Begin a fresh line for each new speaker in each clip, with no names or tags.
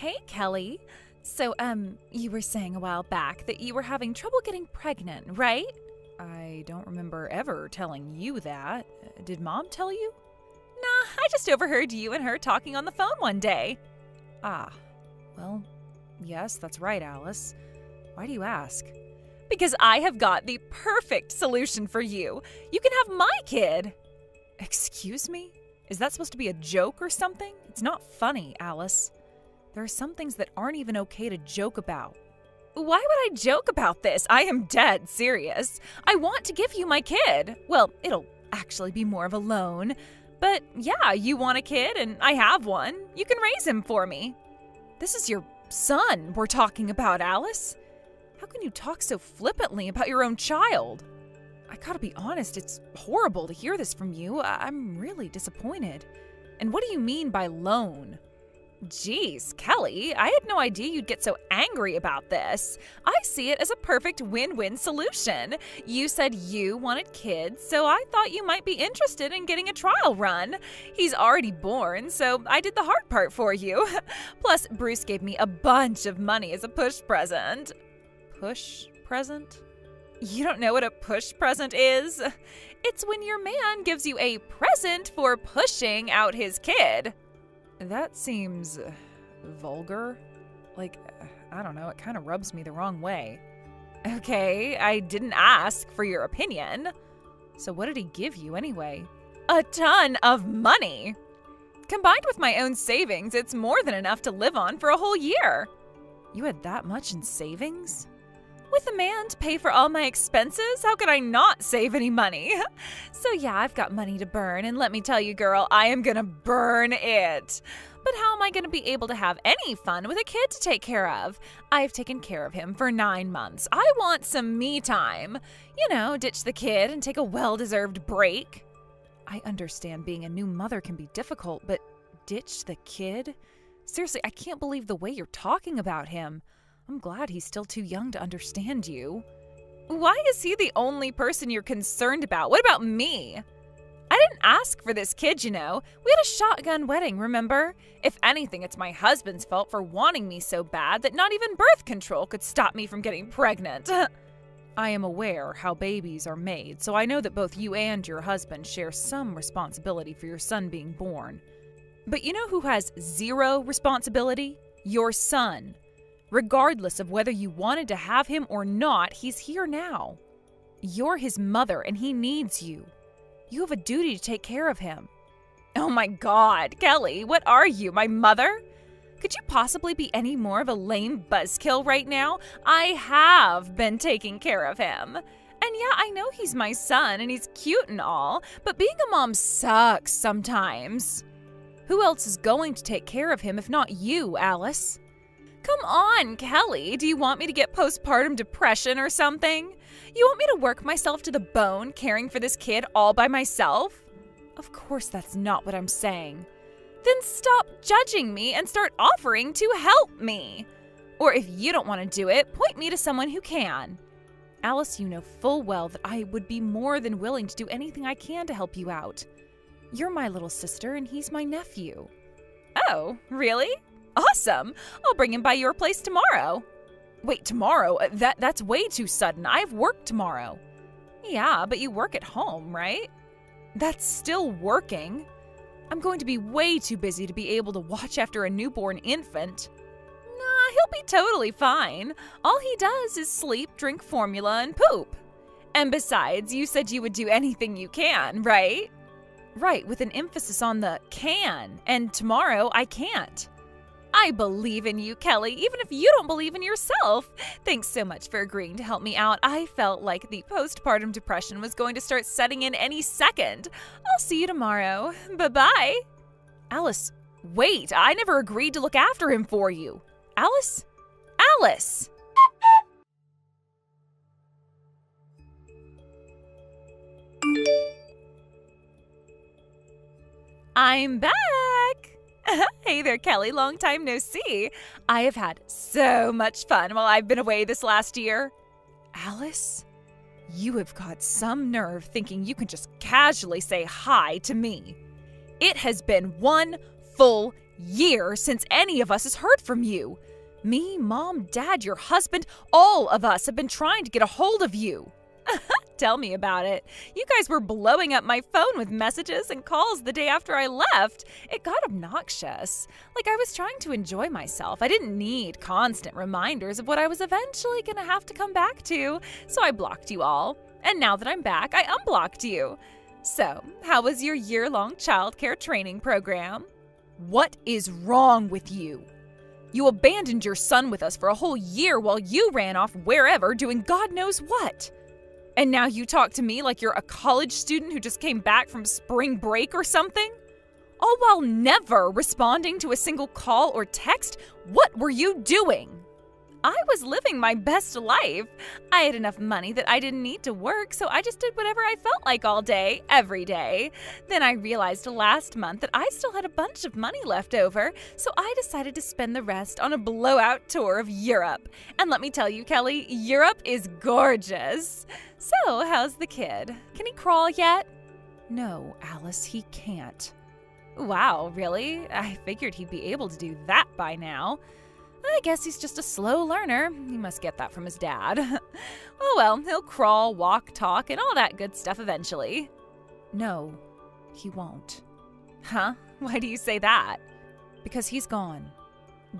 Hey, Kelly. So, you were saying a while back that you were having trouble getting pregnant, right? I don't remember ever telling you that. Did Mom tell you? Nah, I just overheard you and her talking on the phone one day. Ah, well, yes, that's right, Alice. Why do you ask? Because I have got the perfect solution for you. You can have my kid. Excuse me? Is that supposed to be a joke or something? It's not funny, Alice. There are some things that aren't even okay to joke about. Why would I joke about this? I am dead serious. I want to give you my kid. Well, it'll actually be more of a loan. But yeah, you want a kid and I have one. You can raise him for me. This is your son we're talking about, Alice. How can you talk so flippantly about your own child? I gotta be honest, it's horrible to hear this from you. I'm really disappointed. And what do you mean by loan? Geez, Kelly, I had no idea you'd get so angry about this. I see it as a perfect win-win solution. You said you wanted kids, so I thought you might be interested in getting a trial run. He's already born, so I did the hard part for you. Plus, Bruce gave me a bunch of money as a push present. Push present? You don't know what a push present is? It's when your man gives you a present for pushing out his kid. That seems vulgar. I don't know, it kind of rubs me the wrong way. Okay, I didn't ask for your opinion. So what did he give you anyway? A ton of money. Combined with my own savings, it's more than enough to live on for a whole year. You had that much in savings? With a man to pay for all my expenses, how could I not save any money? So yeah, I've got money to burn, and let me tell you, girl, I am gonna burn it. But how am I gonna be able to have any fun with a kid to take care of? I've taken care of him for 9 months. I want some me time. You know, ditch the kid and take a well-deserved break. I understand being a new mother can be difficult, but ditch the kid? Seriously, I can't believe the way you're talking about him. I'm glad he's still too young to understand you. Why is he the only person you're concerned about? What about me? I didn't ask for this kid, you know. We had a shotgun wedding, remember? If anything, it's my husband's fault for wanting me so bad that not even birth control could stop me from getting pregnant. I am aware how babies are made, so I know that both you and your husband share some responsibility for your son being born. But you know who has zero responsibility? Your son. Regardless of whether you wanted to have him or not, he's here now. You're his mother and he needs you. You have a duty to take care of him. Oh my God, Kelly, what are you, my mother? Could you possibly be any more of a lame buzzkill right now? I have been taking care of him. And yeah, I know he's my son and he's cute and all, but being a mom sucks sometimes. Who else is going to take care of him if not you, Alice? Come on, Kelly. Do you want me to get postpartum depression or something? You want me to work myself to the bone caring for this kid all by myself? Of course that's not what I'm saying. Then stop judging me and start offering to help me. Or if you don't want to do it, point me to someone who can. Alice, you know full well that I would be more than willing to do anything I can to help you out. You're my little sister and he's my nephew. Oh, really? Awesome! I'll bring him by your place tomorrow. Wait, tomorrow? That's way too sudden. I have work tomorrow. Yeah, but you work at home, right? That's still working. I'm going to be way too busy to be able to watch after a newborn infant. Nah, he'll be totally fine. All he does is sleep, drink formula, and poop. And besides, you said you would do anything you can, right? Right, with an emphasis on the can. And tomorrow, I can't. I believe in you, Kelly, even if you don't believe in yourself. Thanks so much for agreeing to help me out. I felt like the postpartum depression was going to start setting in any second. I'll see you tomorrow. Bye-bye. Alice, wait. I never agreed to look after him for you. Alice? Alice! I'm back! Hey there, Kelly. Long time no see. I have had so much fun while I've been away this last year. Alice, you have got some nerve thinking you can just casually say hi to me. It has been 1 full year since any of us has heard from you. Me, Mom, Dad, your husband, all of us have been trying to get a hold of you. Tell me about it. You guys were blowing up my phone with messages and calls the day after I left. It got obnoxious. Like I was trying to enjoy myself. I didn't need constant reminders of what I was eventually going to have to come back to, so I blocked you all. And now that I'm back, I unblocked you. So, how was your year-long childcare training program? What is wrong with you? You abandoned your son with us for a whole year while you ran off wherever doing God knows what. And now you talk to me like you're a college student who just came back from spring break or something? All while never responding to a single call or text? What were you doing? I was living my best life. I had enough money that I didn't need to work, so I just did whatever I felt like all day, every day. Then I realized last month that I still had a bunch of money left over, so I decided to spend the rest on a blowout tour of Europe. And let me tell you, Kelly, Europe is gorgeous. So, how's the kid? Can he crawl yet? No, Alice, he can't. Wow, really? I figured he'd be able to do that by now. I guess he's just a slow learner. He must get that from his dad. Oh well, he'll crawl, walk, talk, and all that good stuff eventually. No, he won't. Huh? Why do you say that? Because he's gone.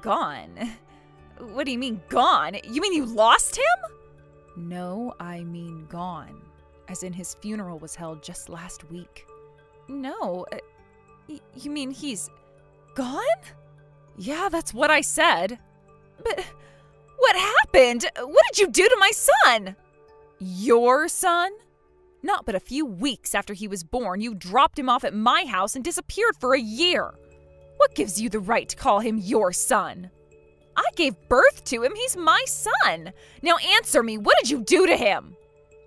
Gone? What do you mean, gone? You mean you lost him? No, I mean gone. As in his funeral was held just last week. No, you mean he's gone? Yeah, that's what I said. But what happened? What did you do to my son? Your son? Not but a few weeks after he was born, you dropped him off at my house and disappeared for a year. What gives you the right to call him your son? I gave birth to him. He's my son. Now answer me. What did you do to him?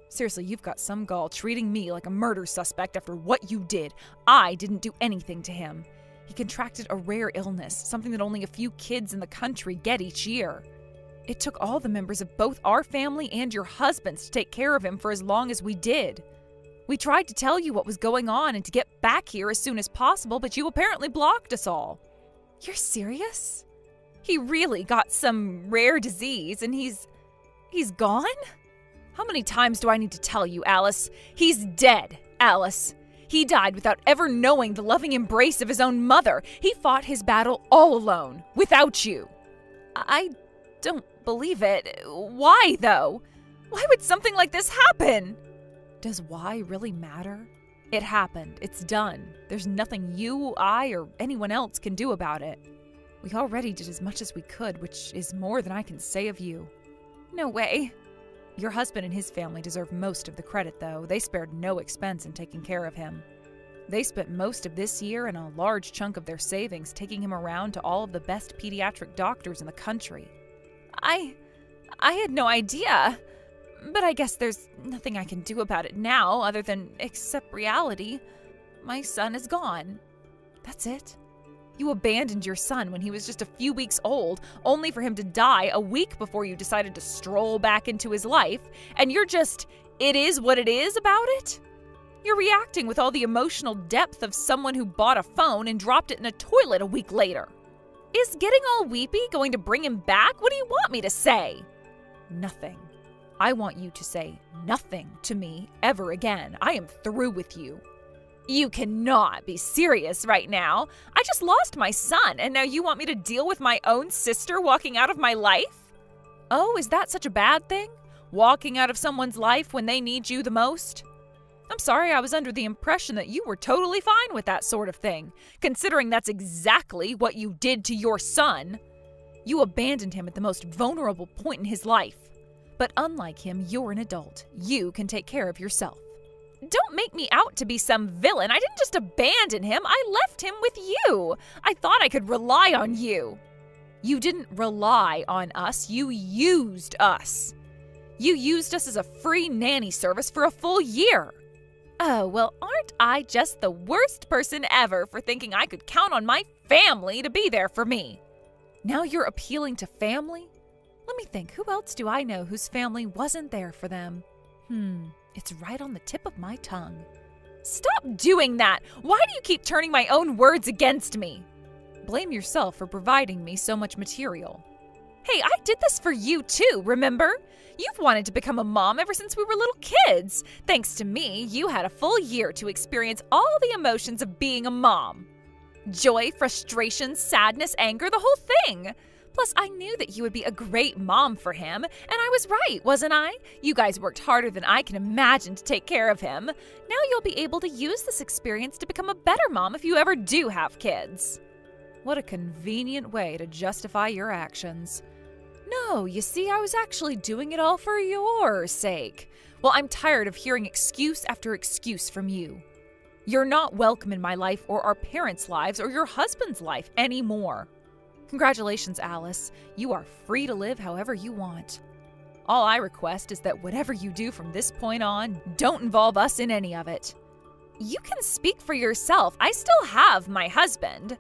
Seriously, you've got some gall treating me like a murder suspect after what you did. I didn't do anything to him. He contracted a rare illness, something that only a few kids in the country get each year. It took all the members of both our family and your husband's to take care of him for as long as we did. We tried to tell you what was going on and to get back here as soon as possible, but you apparently blocked us all. You're serious? He really got some rare disease and he's gone? How many times do I need to tell you, Alice? He's dead, Alice. He died without ever knowing the loving embrace of his own mother. He fought his battle all alone, without you. I don't believe it. Why, though? Why would something like this happen? Does why really matter? It happened. It's done. There's nothing you, I, or anyone else can do about it. We already did as much as we could, which is more than I can say of you. No way. Your husband and his family deserve most of the credit, though. They spared no expense in taking care of him. They spent most of this year and a large chunk of their savings taking him around to all of the best pediatric doctors in the country. I had no idea. But I guess there's nothing I can do about it now other than accept reality. My son is gone. That's it. You abandoned your son when he was just a few weeks old, only for him to die a week before you decided to stroll back into his life, and you're just, it is what it is about it? You're reacting with all the emotional depth of someone who bought a phone and dropped it in a toilet a week later. Is getting all weepy going to bring him back? What do you want me to say? Nothing. I want you to say nothing to me ever again. I am through with you. You cannot be serious right now. I just lost my son, and now you want me to deal with my own sister walking out of my life? Oh, is that such a bad thing? Walking out of someone's life when they need you the most? I'm sorry, I was under the impression that you were totally fine with that sort of thing, considering that's exactly what you did to your son. You abandoned him at the most vulnerable point in his life. But unlike him, you're an adult. You can take care of yourself. Don't make me out to be some villain. I didn't just abandon him. I left him with you. I thought I could rely on you. You didn't rely on us. You used us. You used us as a free nanny service for a full year. Oh, well, aren't I just the worst person ever for thinking I could count on my family to be there for me? Now you're appealing to family? Let me think. Who else do I know whose family wasn't there for them? It's right on the tip of my tongue. Stop doing that! Why do you keep turning my own words against me? Blame yourself for providing me so much material. Hey, I did this for you too, remember? You've wanted to become a mom ever since we were little kids. Thanks to me, you had a full year to experience all the emotions of being a mom. Joy, frustration, sadness, anger, the whole thing. Plus, I knew that you would be a great mom for him, and I was right, wasn't I? You guys worked harder than I can imagine to take care of him. Now you'll be able to use this experience to become a better mom if you ever do have kids. What a convenient way to justify your actions. No, you see, I was actually doing it all for your sake. Well, I'm tired of hearing excuse after excuse from you. You're not welcome in my life or our parents' lives or your husband's life anymore. Congratulations, Alice. You are free to live however you want. All I request is that whatever you do from this point on, don't involve us in any of it. You can speak for yourself. I still have my husband.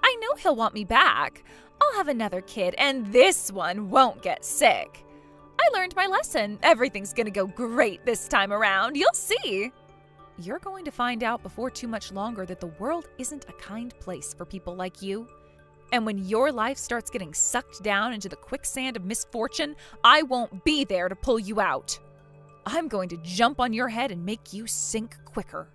I know he'll want me back. I'll have another kid, and this one won't get sick. I learned my lesson. Everything's gonna go great this time around. You'll see. You're going to find out before too much longer that the world isn't a kind place for people like you. And when your life starts getting sucked down into the quicksand of misfortune, I won't be there to pull you out. I'm going to jump on your head and make you sink quicker.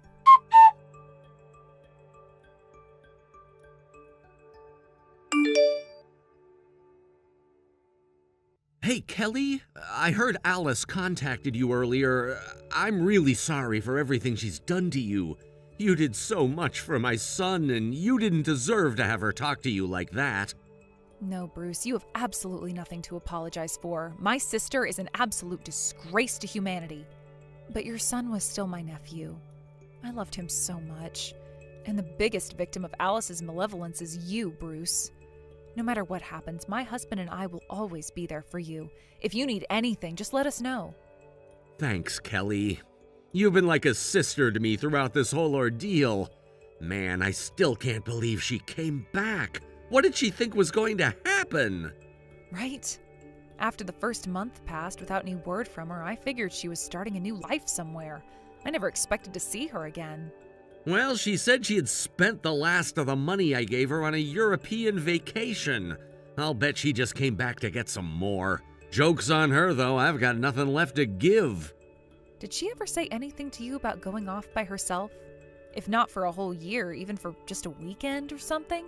Hey, Kelly, I heard Alice contacted you earlier. I'm really sorry for everything she's done to you. You did so much for my son, and you didn't deserve to have her talk to you like that.
No, Bruce, you have absolutely nothing to apologize for. My sister is an absolute disgrace to humanity. But your son was still my nephew. I loved him so much. And the biggest victim of Alice's malevolence is you, Bruce. No matter what happens, my husband and I will always be there for you. If you need anything, just let us know.
Thanks, Kelly. You've been like a sister to me throughout this whole ordeal. Man, I still can't believe she came back. What did she think was going to happen?
Right? After the first month passed without any word from her, I figured she was starting a new life somewhere. I never expected to see her again.
Well, she said she had spent the last of the money I gave her on a European vacation. I'll bet she just came back to get some more. Joke's on her, though. I've got nothing left to give.
Did she ever say anything to you about going off by herself? If not for a whole year, even for just a weekend or something?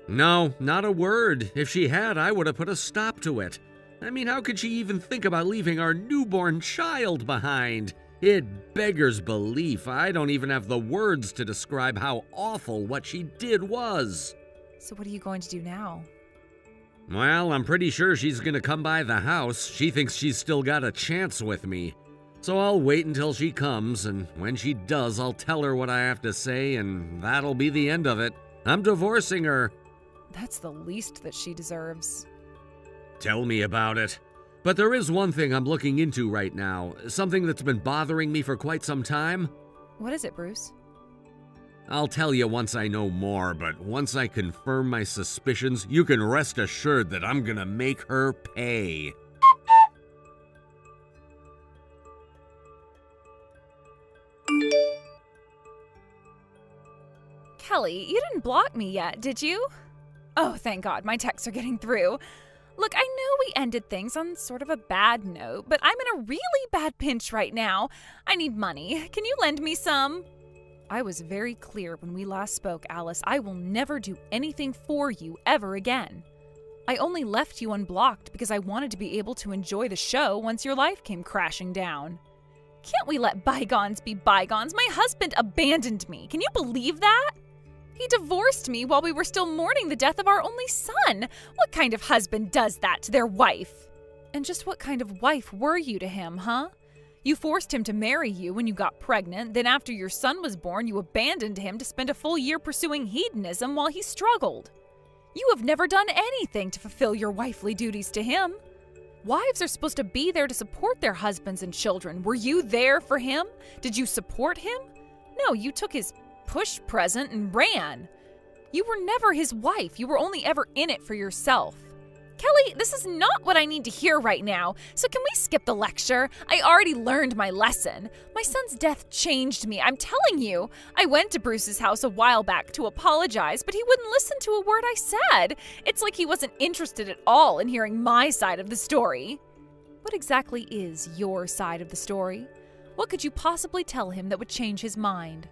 No, not a word. If she had, I would have put a stop to it. I mean, how could she even think about leaving our newborn child behind? It beggars belief. I don't even have the words to describe how awful what she did was.
So what are you going to do now?
Well, I'm pretty sure she's gonna come by the house. She thinks she's still got a chance with me. So I'll wait until she comes, and when she does, I'll tell her what I have to say, and that'll be the end of it. I'm divorcing her.
That's the least that she deserves.
Tell me about it. But there is one thing I'm looking into right now, something that's been bothering me for quite some time.
What is it, Bruce?
I'll tell you once I know more, but once I confirm my suspicions, you can rest assured that I'm gonna make her pay.
Kelly, you didn't block me yet, did you? Oh, thank God, my texts are getting through. Look, I know we ended things on sort of a bad note, but I'm in a really bad pinch right now. I need money. Can you lend me some? I was very clear when we last spoke, Alice. I will never do anything for you ever again. I only left you unblocked because I wanted to be able to enjoy the show once your life came crashing down. Can't we let bygones be bygones? My husband abandoned me. Can you believe that? He divorced me while we were still mourning the death of our only son. What kind of husband does that to their wife? And just what kind of wife were you to him, huh? You forced him to marry you when you got pregnant, then after your son was born, you abandoned him to spend a full year pursuing hedonism while he struggled. You have never done anything to fulfill your wifely duties to him. Wives are supposed to be there to support their husbands and children. Were you there for him? Did you support him? No, you took his push present and ran. You were never his wife. You were only ever in it for yourself. Kelly, this is not what I need to hear right now, so can we skip the lecture? I already learned my lesson. My son's death changed me, I'm telling you. I went to Bruce's house a while back to apologize, but he wouldn't listen to a word I said. It's like he wasn't interested at all in hearing my side of the story. What exactly is your side of the story? What could you possibly tell him that would change his mind?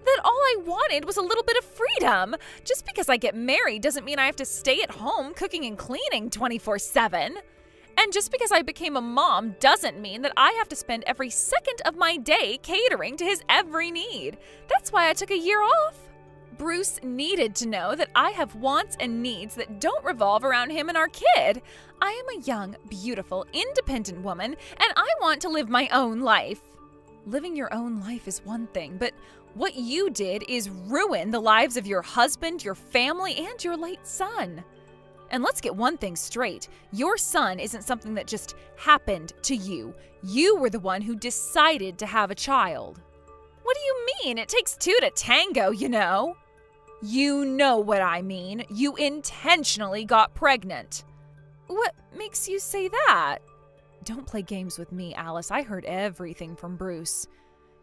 That all I wanted was a little bit of freedom. Just because I get married doesn't mean I have to stay at home cooking and cleaning 24/7. And just because I became a mom doesn't mean that I have to spend every second of my day catering to his every need. That's why I took a year off. Bruce needed to know that I have wants and needs that don't revolve around him and our kid. I am a young, beautiful, independent woman, and I want to live my own life. Living your own life is one thing, but what you did is ruin the lives of your husband, your family, and your late son. And let's get one thing straight. Your son isn't something that just happened to you. You were the one who decided to have a child. What do you mean? It takes two to tango, you know. You know what I mean. You intentionally got pregnant. What makes you say that? Don't play games with me, Alice. I heard everything from Bruce.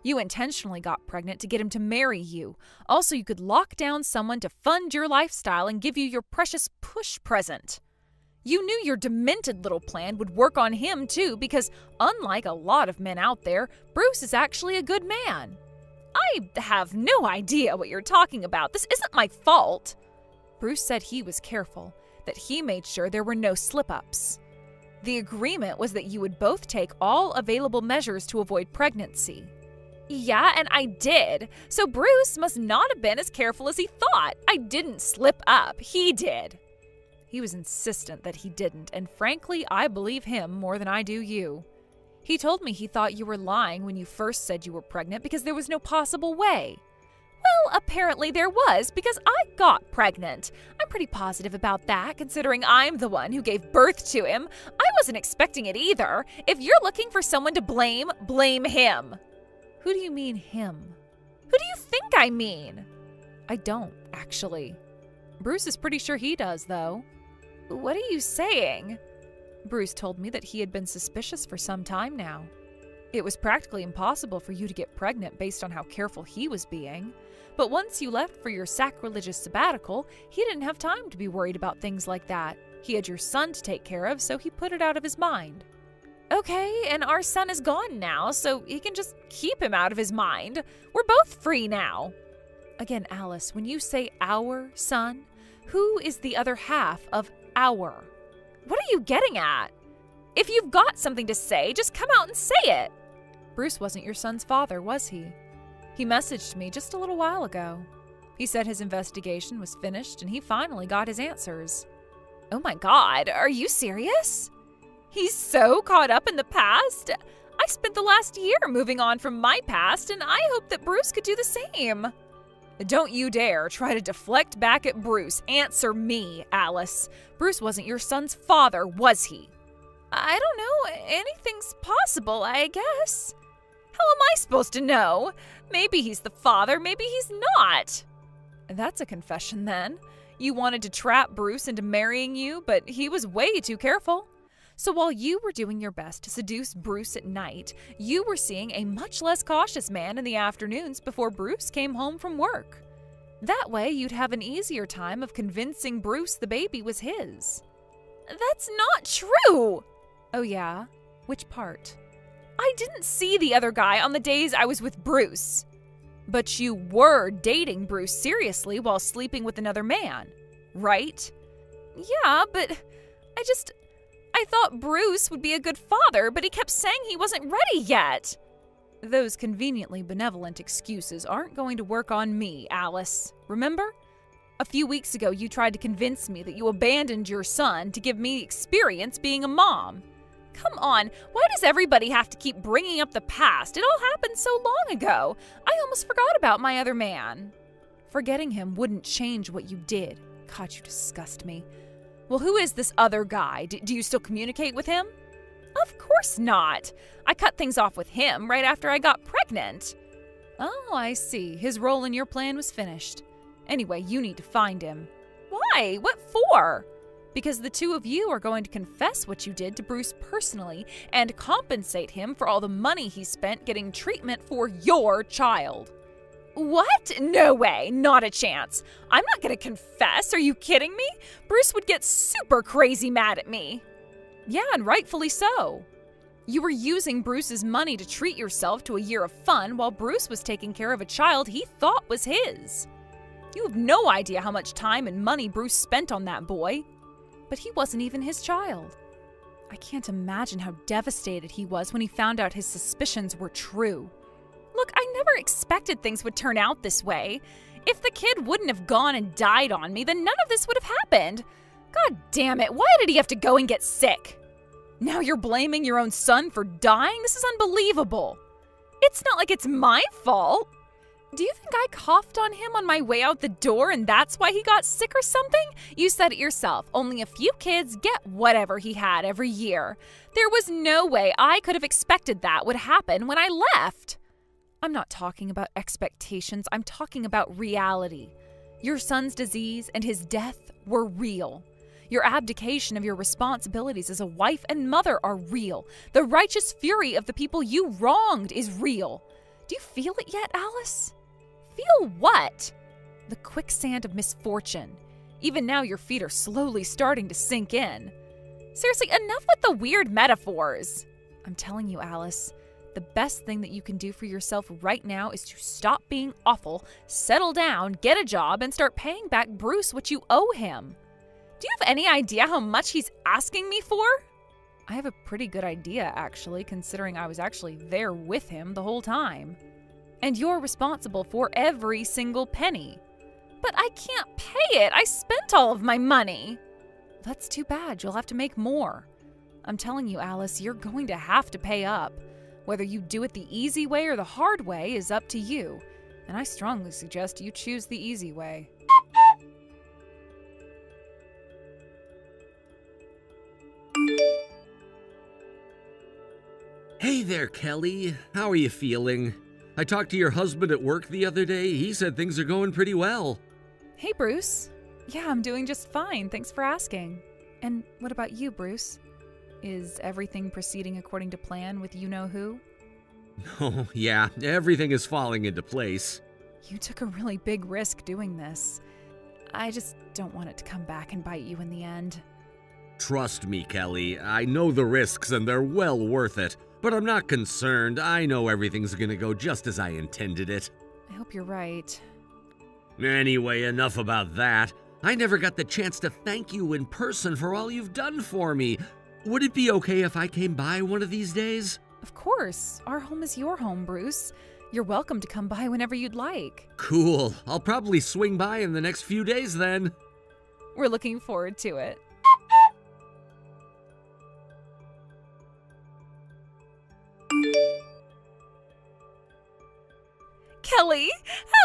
You intentionally got pregnant to get him to marry you. Also, you could lock down someone to fund your lifestyle and give you your precious push present. You knew your demented little plan would work on him too, because unlike a lot of men out there, Bruce is actually a good man. I have no idea what you're talking about. This isn't my fault. Bruce said he was careful, that he made sure there were no slip-ups. The agreement was that you would both take all available measures to avoid pregnancy. Yeah, and I did. So Bruce must not have been as careful as he thought. I didn't slip up. He did. He was insistent that he didn't, and frankly, I believe him more than I do you. He told me he thought you were lying when you first said you were pregnant because there was no possible way. Well, apparently there was, because I got pregnant. I'm pretty positive about that, considering I'm the one who gave birth to him. I wasn't expecting it either. If you're looking for someone to blame, blame him. Who do you mean, him? Who do you think I mean? I don't, actually. Bruce is pretty sure he does, though. What are you saying? Bruce told me that he had been suspicious for some time now. It was practically impossible for you to get pregnant based on how careful he was being. But once you left for your sacrilegious sabbatical, he didn't have time to be worried about things like that. He had your son to take care of, so he put it out of his mind. Okay, and our son is gone now, so he can just keep him out of his mind. We're both free now. Again, Alice, when you say our son, who is the other half of our? What are you getting at? If you've got something to say, just come out and say it. Bruce wasn't your son's father, was he? He messaged me just a little while ago. He said his investigation was finished and he finally got his answers. Oh my God, are you serious? He's so caught up in the past. I spent the last year moving on from my past, and I hope that Bruce could do the same. Don't you dare try to deflect back at Bruce. Answer me, Alice. Bruce wasn't your son's father, was he? I don't know. Anything's possible, I guess. How am I supposed to know? Maybe he's the father, maybe he's not. That's a confession, then. You wanted to trap Bruce into marrying you, but he was way too careful. So while you were doing your best to seduce Bruce at night, you were seeing a much less cautious man in the afternoons before Bruce came home from work. That way, you'd have an easier time of convincing Bruce the baby was his. That's not true! Oh yeah? Which part? I didn't see the other guy on the days I was with Bruce. But you were dating Bruce seriously while sleeping with another man, right? Yeah, but I thought Bruce would be a good father, but he kept saying he wasn't ready yet. Those conveniently benevolent excuses aren't going to work on me, Alice. Remember? A few weeks ago, you tried to convince me that you abandoned your son to give me experience being a mom. Come on, why does everybody have to keep bringing up the past? It all happened so long ago. I almost forgot about my other man. Forgetting him wouldn't change what you did. God, you disgust me. Well, who is this other guy? Do you still communicate with him? Of course not. I cut things off with him right after I got pregnant. Oh, I see. His role in your plan was finished. Anyway, you need to find him. Why? What for? Because the two of you are going to confess what you did to Bruce personally and compensate him for all the money he spent getting treatment for your child. What? No way. Not a chance. I'm not going to confess. Are you kidding me? Bruce would get super crazy mad at me. Yeah, and rightfully so. You were using Bruce's money to treat yourself to a year of fun while Bruce was taking care of a child he thought was his. You have no idea how much time and money Bruce spent on that boy. But he wasn't even his child. I can't imagine how devastated he was when he found out his suspicions were true. Look, I never expected things would turn out this way. If the kid wouldn't have gone and died on me, then none of this would have happened. God damn it, why did he have to go and get sick? Now you're blaming your own son for dying? This is unbelievable. It's not like it's my fault. Do you think I coughed on him on my way out the door and that's why he got sick or something? You said it yourself. Only a few kids get whatever he had every year. There was no way I could have expected that would happen when I left. I'm not talking about expectations. I'm talking about reality. Your son's disease and his death were real. Your abdication of your responsibilities as a wife and mother are real. The righteous fury of the people you wronged is real. Do you feel it yet, Alice? Feel what? The quicksand of misfortune. Even now your feet are slowly starting to sink in. Seriously, enough with the weird metaphors. I'm telling you, Alice, the best thing that you can do for yourself right now is to stop being awful, settle down, get a job, and start paying back Bruce what you owe him. Do you have any idea how much he's asking me for? I have a pretty good idea, actually, considering I was actually there with him the whole time. And you're responsible for every single penny. But I can't pay it. I spent all of my money. That's too bad. You'll have to make more. I'm telling you, Alice, you're going to have to pay up. Whether you do it the easy way or the hard way is up to you. And I strongly suggest you choose the easy way.
Hey there, Kelly. How are you feeling? I talked to your husband at work the other day. He said things are going pretty well.
Hey, Bruce. Yeah, I'm doing just fine. Thanks for asking. And what about you, Bruce? Is everything proceeding according to plan with you-know-who?
Oh, yeah. Everything is falling into place.
You took a really big risk doing this. I just don't want it to come back and bite you in the end.
Trust me, Kelly. I know the risks and they're well worth it. But I'm not concerned. I know everything's gonna go just as I intended it.
I hope you're right.
Anyway, enough about that. I never got the chance to thank you in person for all you've done for me. Would it be okay if I came by one of these days?
Of course. Our home is your home, Bruce. You're welcome to come by whenever you'd like.
Cool. I'll probably swing by in the next few days then.
We're looking forward to it. Kelly,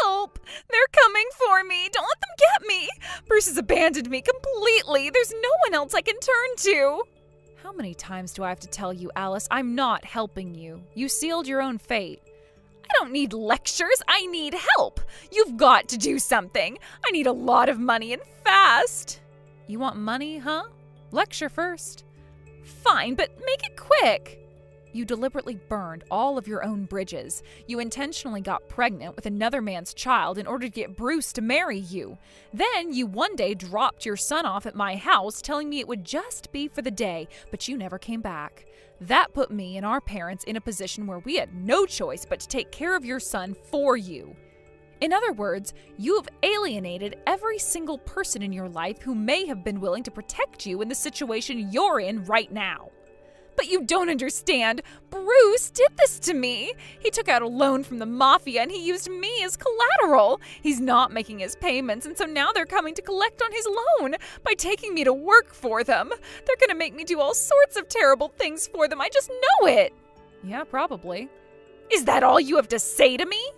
help! They're coming for me! Don't let them get me! Bruce has abandoned me completely. There's no one else I can turn to. How many times do I have to tell you, Alice, I'm not helping you? You sealed your own fate. I don't need lectures. I need help. You've got to do something. I need a lot of money and fast. You want money, huh? Lecture first. Fine, but make it quick. You deliberately burned all of your own bridges. You intentionally got pregnant with another man's child in order to get Bruce to marry you. Then you one day dropped your son off at my house, telling me it would just be for the day, but you never came back. That put me and our parents in a position where we had no choice but to take care of your son for you. In other words, you have alienated every single person in your life who may have been willing to protect you in the situation you're in right now. But you don't understand. Bruce did this to me. He took out a loan from the mafia and he used me as collateral. He's not making his payments, and so now they're coming to collect on his loan by taking me to work for them. They're gonna make me do all sorts of terrible things for them. I just know it. Yeah, probably. Is that all you have to say to me?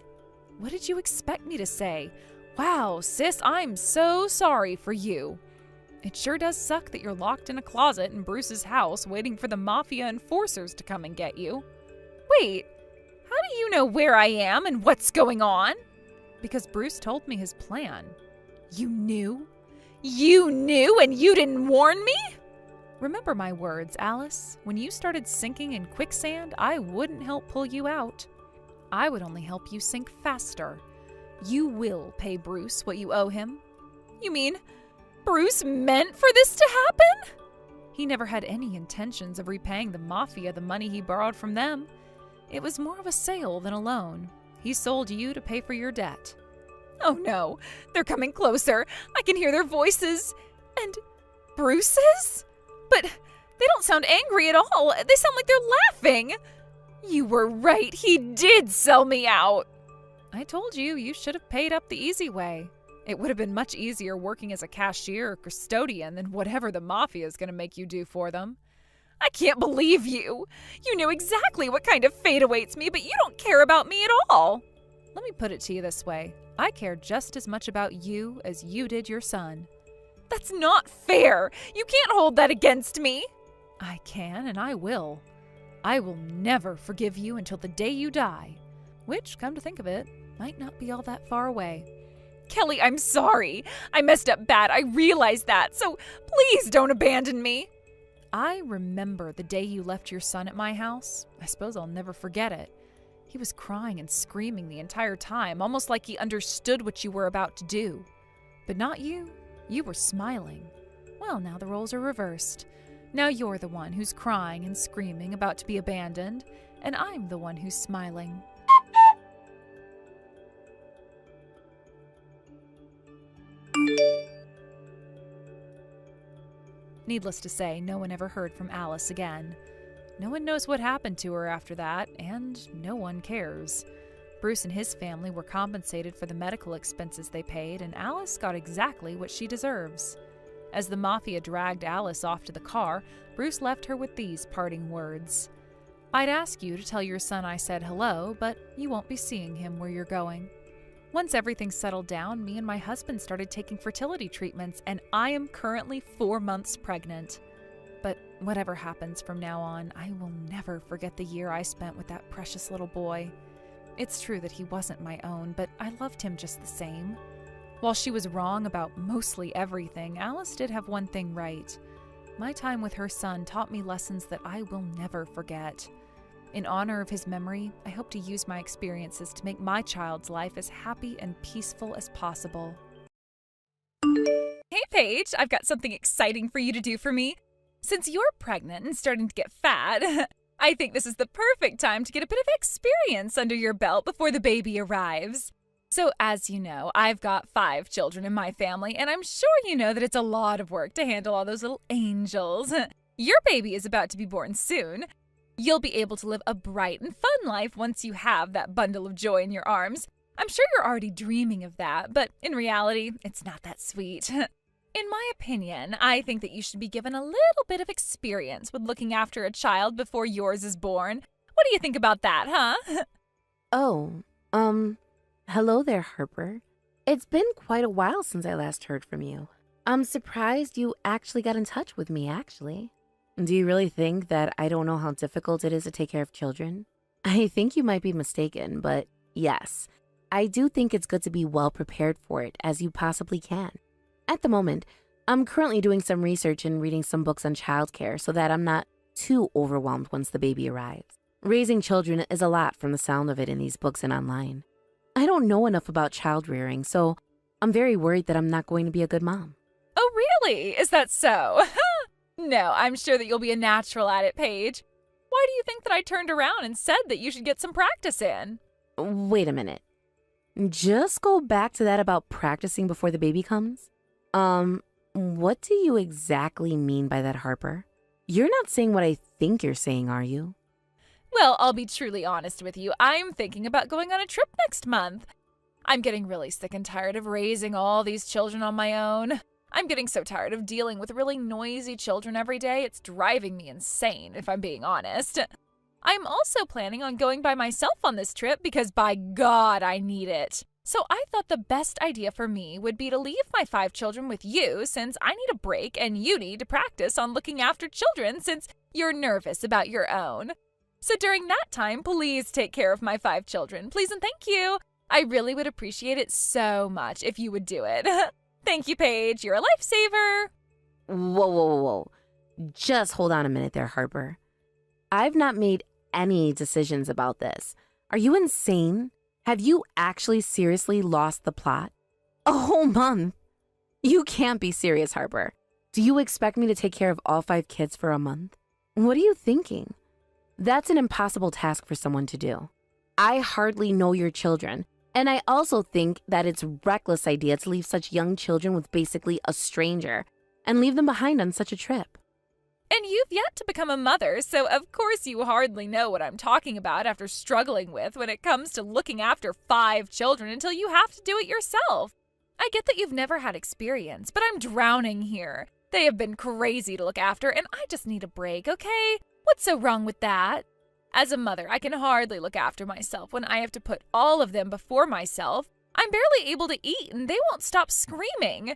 What did you expect me to say? Wow, sis, I'm so sorry for you. It sure does suck that you're locked in a closet in Bruce's house waiting for the mafia enforcers to come and get you. Wait, how do you know where I am and what's going on? Because Bruce told me his plan. You knew? You knew and you didn't warn me? Remember my words, Alice. When you started sinking in quicksand, I wouldn't help pull you out. I would only help you sink faster. You will pay Bruce what you owe him. You mean Bruce meant for this to happen? He never had any intentions of repaying the Mafia the money he borrowed from them. It was more of a sale than a loan. He sold you to pay for your debt. Oh no, they're coming closer. I can hear their voices. And Bruce's? But they don't sound angry at all. They sound like they're laughing. You were right. He did sell me out. I told you, you should have paid up the easy way. It would have been much easier working as a cashier or custodian than whatever the Mafia is going to make you do for them. I can't believe you. You knew exactly what kind of fate awaits me, but you don't care about me at all. Let me put it to you this way. I care just as much about you as you did your son. That's not fair. You can't hold that against me. I can, and I will. I will never forgive you until the day you die, which, come to think of it, might not be all that far away. Kelly, I'm sorry. I messed up bad. I realize that. So please don't abandon me. I remember the day you left your son at my house. I suppose I'll never forget it. He was crying and screaming the entire time, almost like he understood what you were about to do. But not you. You were smiling. Well, now the roles are reversed. Now you're the one who's crying and screaming, about to be abandoned, and I'm the one who's smiling. Needless to say, no one ever heard from Alice again. No one knows what happened to her after that, and no one cares. Bruce and his family were compensated for the medical expenses they paid, and Alice got exactly what she deserves. As the Mafia dragged Alice off to the car, Bruce left her with these parting words. I'd ask you to tell your son I said hello, but you won't be seeing him where you're going. Once everything settled down, me and my husband started taking fertility treatments, and I am currently 4 months pregnant. But whatever happens from now on, I will never forget the year I spent with that precious little boy. It's true that he wasn't my own, but I loved him just the same. While she was wrong about mostly everything, Alice did have one thing right. My time with her son taught me lessons that I will never forget. In honor of his memory, I hope to use my experiences to make my child's life as happy and peaceful as possible. Hey Paige, I've got something exciting for you to do for me. Since you're pregnant and starting to get fat, I think this is the perfect time to get a bit of experience under your belt before the baby arrives. So as you know, I've got 5 children in my family, and I'm sure you know that it's a lot of work to handle all those little angels. Your baby is about to be born soon. You'll be able to live a bright and fun life once you have that bundle of joy in your arms. I'm sure you're already dreaming of that, but in reality, it's not that sweet. In my opinion, I think that you should be given a little bit of experience with looking after a child before yours is born. What do you think about that, huh?
Hello there, Harper. It's been quite a while since I last heard from you. I'm surprised you actually got in touch with me, actually. Do you really think that I don't know how difficult it is to take care of children? I think you might be mistaken, but yes, I do think it's good to be well prepared for it as you possibly can. At the moment, I'm currently doing some research and reading some books on childcare so that I'm not too overwhelmed once the baby arrives. Raising children is a lot from the sound of it in these books and online. I don't know enough about child rearing, so I'm very worried that I'm not going to be a good mom.
Oh, really? Is that so? No, I'm sure that you'll be a natural at it, Paige. Why do you think that I turned around and said that you should get some practice in?
Wait a minute. Just go back to that about practicing before the baby comes? What do you exactly mean by that, Harper? You're not saying what I think you're saying, are you?
Well, I'll be truly honest with you. I'm thinking about going on a trip next month. I'm getting really sick and tired of raising all these children on my own. I'm getting so tired of dealing with really noisy children every day. It's driving me insane, if I'm being honest. I'm also planning on going by myself on this trip because, by God, I need it. So I thought the best idea for me would be to leave my 5 children with you, since I need a break and you need to practice on looking after children since you're nervous about your own. So during that time, please take care of my 5 children. Please and thank you. I really would appreciate it so much if you would do it. Thank you, Paige. You're a lifesaver.
Whoa. Just hold on a minute there, Harper. I've not made any decisions about this. Are you insane? Have you actually seriously lost the plot? A whole month? You can't be serious, Harper. Do you expect me to take care of all 5 kids for a month? What are you thinking? That's an impossible task for someone to do. I hardly know your children, and I also think that it's a reckless idea to leave such young children with basically a stranger and leave them behind on such a trip.
And you've yet to become a mother, so of course you hardly know what I'm talking about after struggling with when it comes to looking after 5 children until you have to do it yourself. I get that you've never had experience, but I'm drowning here. They have been crazy to look after, and I just need a break, okay? What's so wrong with that? As a mother, I can hardly look after myself when I have to put all of them before myself. I'm barely able to eat, and they won't stop screaming.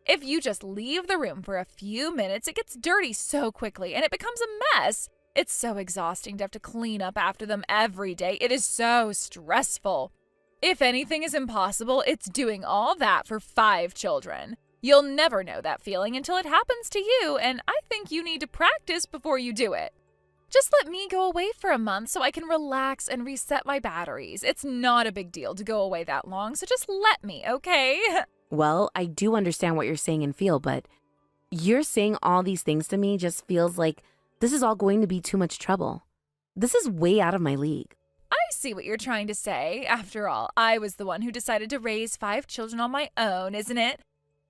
If you just leave the room for a few minutes, it gets dirty so quickly, and it becomes a mess. It's so exhausting to have to clean up after them every day. It is so stressful. If anything is impossible, it's doing all that for 5 children. You'll never know that feeling until it happens to you, and I think you need to practice before you do it. Just let me go away for a month so I can relax and reset my batteries. It's not a big deal to go away that long, so just let me, okay?
Well, I do understand what you're saying and feel, but you're saying all these things to me just feels like this is all going to be too much trouble. This is way out of my league.
I see what you're trying to say. After all, I was the one who decided to raise 5 children on my own, isn't it?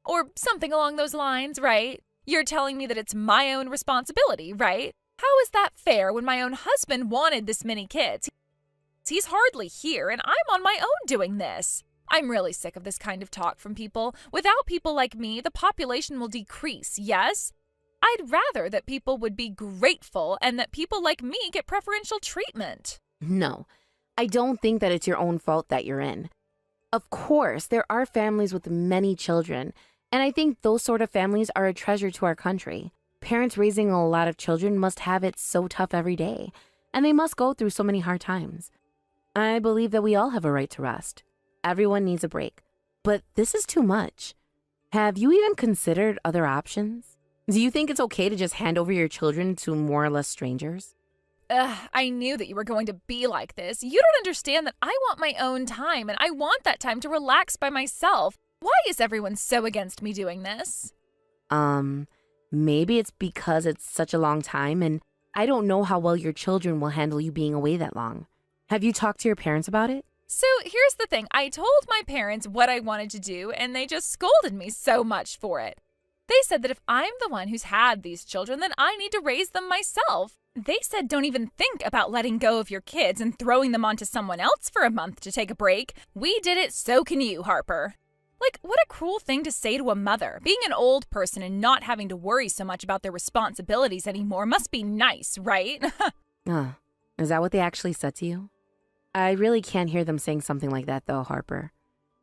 Or something along those lines, right? You're telling me that it's my own responsibility, right? How is that fair when my own husband wanted this many kids? He's hardly here, and I'm on my own doing this. I'm really sick of this kind of talk from people. Without people like me, the population will decrease, yes? I'd rather that people would be grateful and that people like me get preferential treatment.
No, I don't think that it's your own fault that you're in. Of course, there are families with many children, and I think those sort of families are a treasure to our country. Parents raising a lot of children must have it so tough every day, and they must go through so many hard times. I believe that we all have a right to rest. Everyone needs a break, but this is too much. Have you even considered other options? Do you think it's okay to just hand over your children to more or less strangers?
I knew that you were going to be like this. You don't understand that I want my own time, and I want that time to relax by myself. Why is everyone so against me doing this?
Maybe it's because it's such a long time, and I don't know how well your children will handle you being away that long. Have you talked to your parents about it?
So here's the thing. I told my parents what I wanted to do, and they just scolded me so much for it. They said that if I'm the one who's had these children, then I need to raise them myself. They said don't even think about letting go of your kids and throwing them onto someone else for a month to take a break. We did it, so can you, Harper. Like, what a cruel thing to say to a mother. Being an old person and not having to worry so much about their responsibilities anymore must be nice, right?
Is that what they actually said to you? I really can't hear them saying something like that, though, Harper.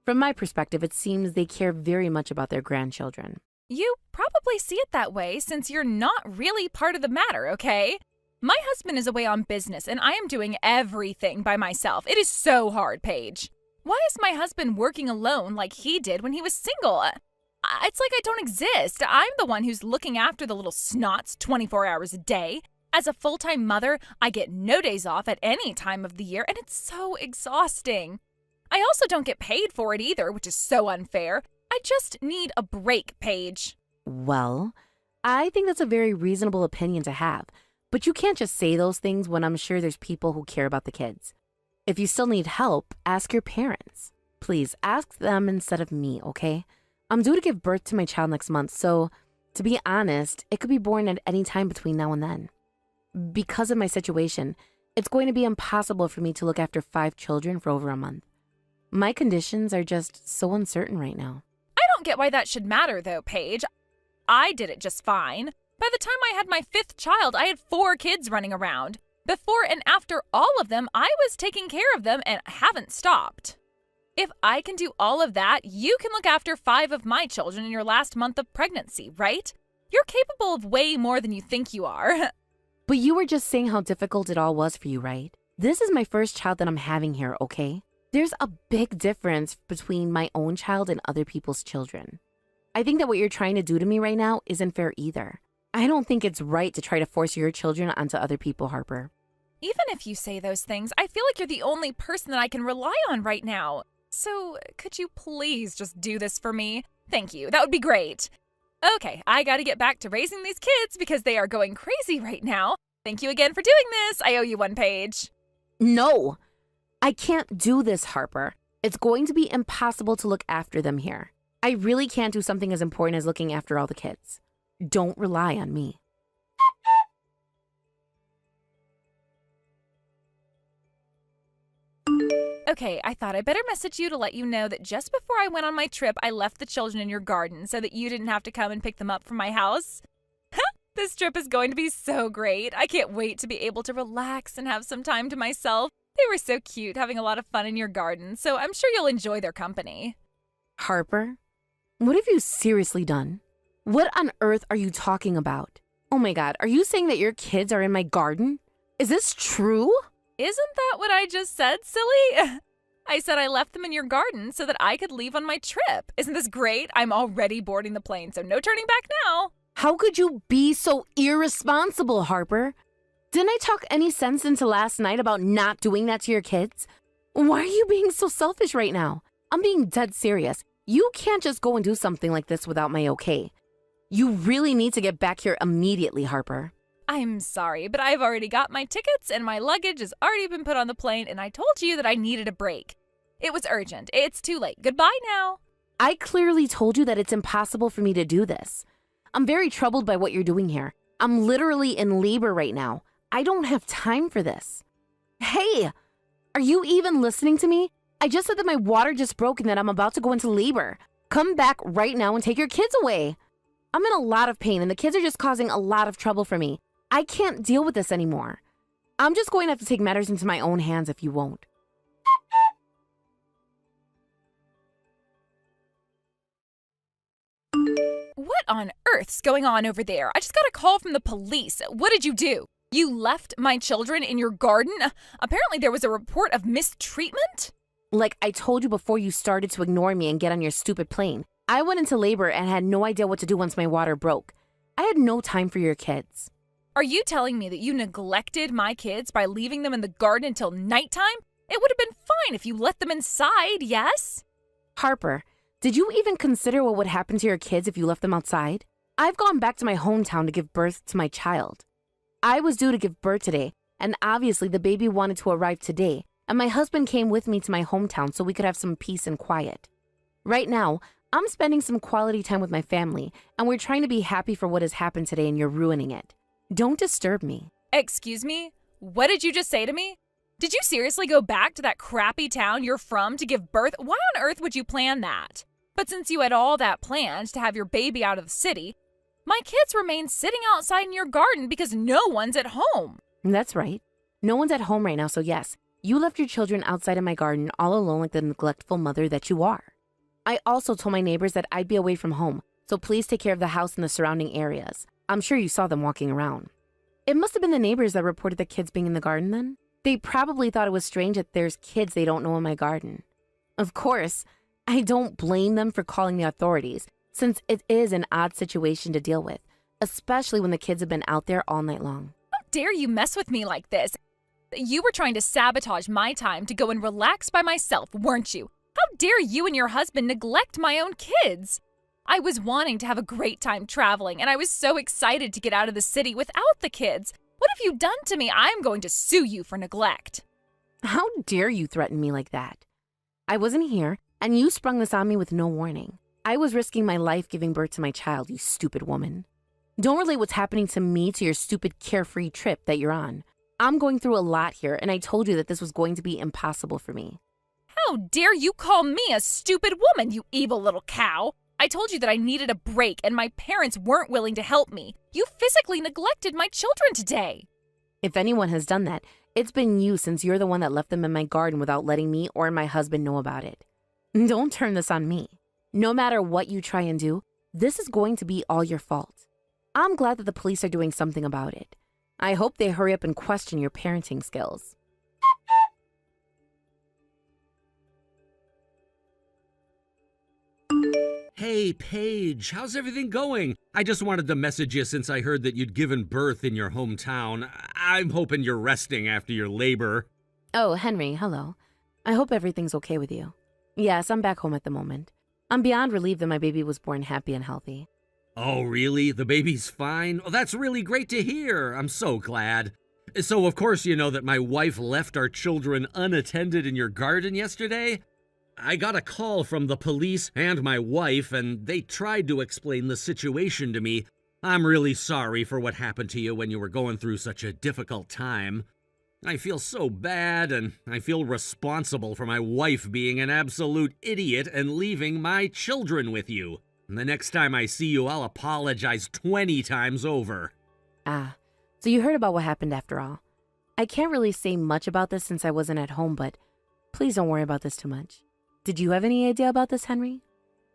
From my perspective, it seems they care very much about their grandchildren.
You probably see it that way since you're not really part of the matter, okay? My husband is away on business, and I am doing everything by myself. It is so hard, Paige. Why is my husband working alone like he did when he was single? It's like I don't exist. I'm the one who's looking after the little snots 24 hours a day. As a full-time mother, I get no days off at any time of the year, and it's so exhausting. I also don't get paid for it either, which is so unfair. I just need a break, Paige.
Well, I think that's a very reasonable opinion to have, but you can't just say those things when I'm sure there's people who care about the kids. If you still need help, ask your parents. Please, ask them instead of me, okay? I'm due to give birth to my child next month, so to be honest, it could be born at any time between now and then. Because of my situation, it's going to be impossible for me to look after 5 children for over a month. My conditions are just so uncertain right now.
I don't get why that should matter, though, Paige. I did it just fine. By the time I had my 5th child, I had 4 kids running around. Before and after all of them, I was taking care of them and haven't stopped. If I can do all of that, you can look after 5 of my children in your last month of pregnancy, right? You're capable of way more than you think you are.
But you were just saying how difficult it all was for you, right? This is my first child that I'm having here, okay? There's a big difference between my own child and other people's children. I think that what you're trying to do to me right now isn't fair either. I don't think it's right to try to force your children onto other people, Harper.
Even if you say those things, I feel like you're the only person that I can rely on right now. So, could you please just do this for me? Thank you. That would be great. Okay, I gotta get back to raising these kids because they are going crazy right now. Thank you again for doing this. I owe you one page.
No, I can't do this, Harper. It's going to be impossible to look after them here. I really can't do something as important as looking after all the kids. Don't rely on me.
Okay, I thought I better message you to let you know that just before I went on my trip, I left the children in your garden so that you didn't have to come and pick them up from my house. This trip is going to be so great. I can't wait to be able to relax and have some time to myself. They were so cute, having a lot of fun in your garden, so I'm sure you'll enjoy their company.
Harper, what have you seriously done? What on earth are you talking about? Oh my God, are you saying that your kids are in my garden? Is this true?
Isn't that what I just said, silly? I said I left them in your garden so that I could leave on my trip. Isn't this great? I'm already boarding the plane, so no turning back now.
How could you be so irresponsible, Harper? Didn't I talk any sense into last night about not doing that to your kids? Why are you being so selfish right now? I'm being dead serious. You can't just go and do something like this without my okay. You really need to get back here immediately, Harper.
I'm sorry, but I've already got my tickets and my luggage has already been put on the plane, and I told you that I needed a break. It was urgent. It's too late. Goodbye now.
I clearly told you that it's impossible for me to do this. I'm very troubled by what you're doing here. I'm literally in labor right now. I don't have time for this. Hey, are you even listening to me? I just said that my water just broke and that I'm about to go into labor. Come back right now and take your kids away. I'm in a lot of pain and the kids are just causing a lot of trouble for me. I can't deal with this anymore. I'm just going to have to take matters into my own hands if you won't.
What on earth's going on over there? I just got a call from the police. What did you do? You left my children in your garden? Apparently there was a report of mistreatment?
Like I told you before you started to ignore me and get on your stupid plane, I went into labor and had no idea what to do once my water broke. I had no time for your kids.
Are you telling me that you neglected my kids by leaving them in the garden until nighttime? It would have been fine if you let them inside, yes?
Harper, did you even consider what would happen to your kids if you left them outside? I've gone back to my hometown to give birth to my child. I was due to give birth today, and obviously the baby wanted to arrive today, and my husband came with me to my hometown so we could have some peace and quiet. Right now, I'm spending some quality time with my family, and we're trying to be happy for what has happened today, and you're ruining it. Don't disturb me.
Excuse me? What did you just say to me? Did you seriously go back to that crappy town you're from to give birth? Why on earth would you plan that? But since you had all that planned to have your baby out of the city, my kids remain sitting outside in your garden because no one's at home.
That's right. No one's at home right now, so yes, you left your children outside in my garden all alone like the neglectful mother that you are. I also told my neighbors that I'd be away from home, so please take care of the house and the surrounding areas. I'm sure you saw them walking around. It must have been the neighbors that reported the kids being in the garden then. They probably thought it was strange that there's kids they don't know in my garden. Of course, I don't blame them for calling the authorities, since it is an odd situation to deal with, especially when the kids have been out there all night long.
How dare you mess with me like this? You were trying to sabotage my time to go and relax by myself, weren't you? How dare you and your husband neglect my own kids? I was wanting to have a great time traveling, and I was so excited to get out of the city without the kids. What have you done to me? I'm going to sue you for neglect.
How dare you threaten me like that? I wasn't here, and you sprung this on me with no warning. I was risking my life giving birth to my child, you stupid woman. Don't relate what's happening to me to your stupid carefree trip that you're on. I'm going through a lot here, and I told you that this was going to be impossible for me.
How dare you call me a stupid woman, you evil little cow? I told you that I needed a break, and my parents weren't willing to help me. You physically neglected my children today.
If anyone has done that, it's been you, since you're the one that left them in my garden without letting me or my husband know about it. Don't turn this on me. No matter what you try and do, this is going to be all your fault. I'm glad that the police are doing something about it. I hope they hurry up and question your parenting skills.
Hey, Paige, how's everything going? I just wanted to message you since I heard that you'd given birth in your hometown. I'm hoping you're resting after your labor.
Oh, Henry, hello. I hope everything's okay with you. Yes, I'm back home at the moment. I'm beyond relieved that my baby was born happy and healthy.
Oh, really? The baby's fine? Oh, that's really great to hear. I'm so glad. So, of course, you know that my wife left our children unattended in your garden yesterday? I got a call from the police and my wife, and they tried to explain the situation to me. I'm really sorry for what happened to you when you were going through such a difficult time. I feel so bad, and I feel responsible for my wife being an absolute idiot and leaving my children with you. And the next time I see you, I'll apologize 20 times over.
Ah, so you heard about what happened after all. I can't really say much about this since I wasn't at home, but please don't worry about this too much. Did you have any idea about this, Henry?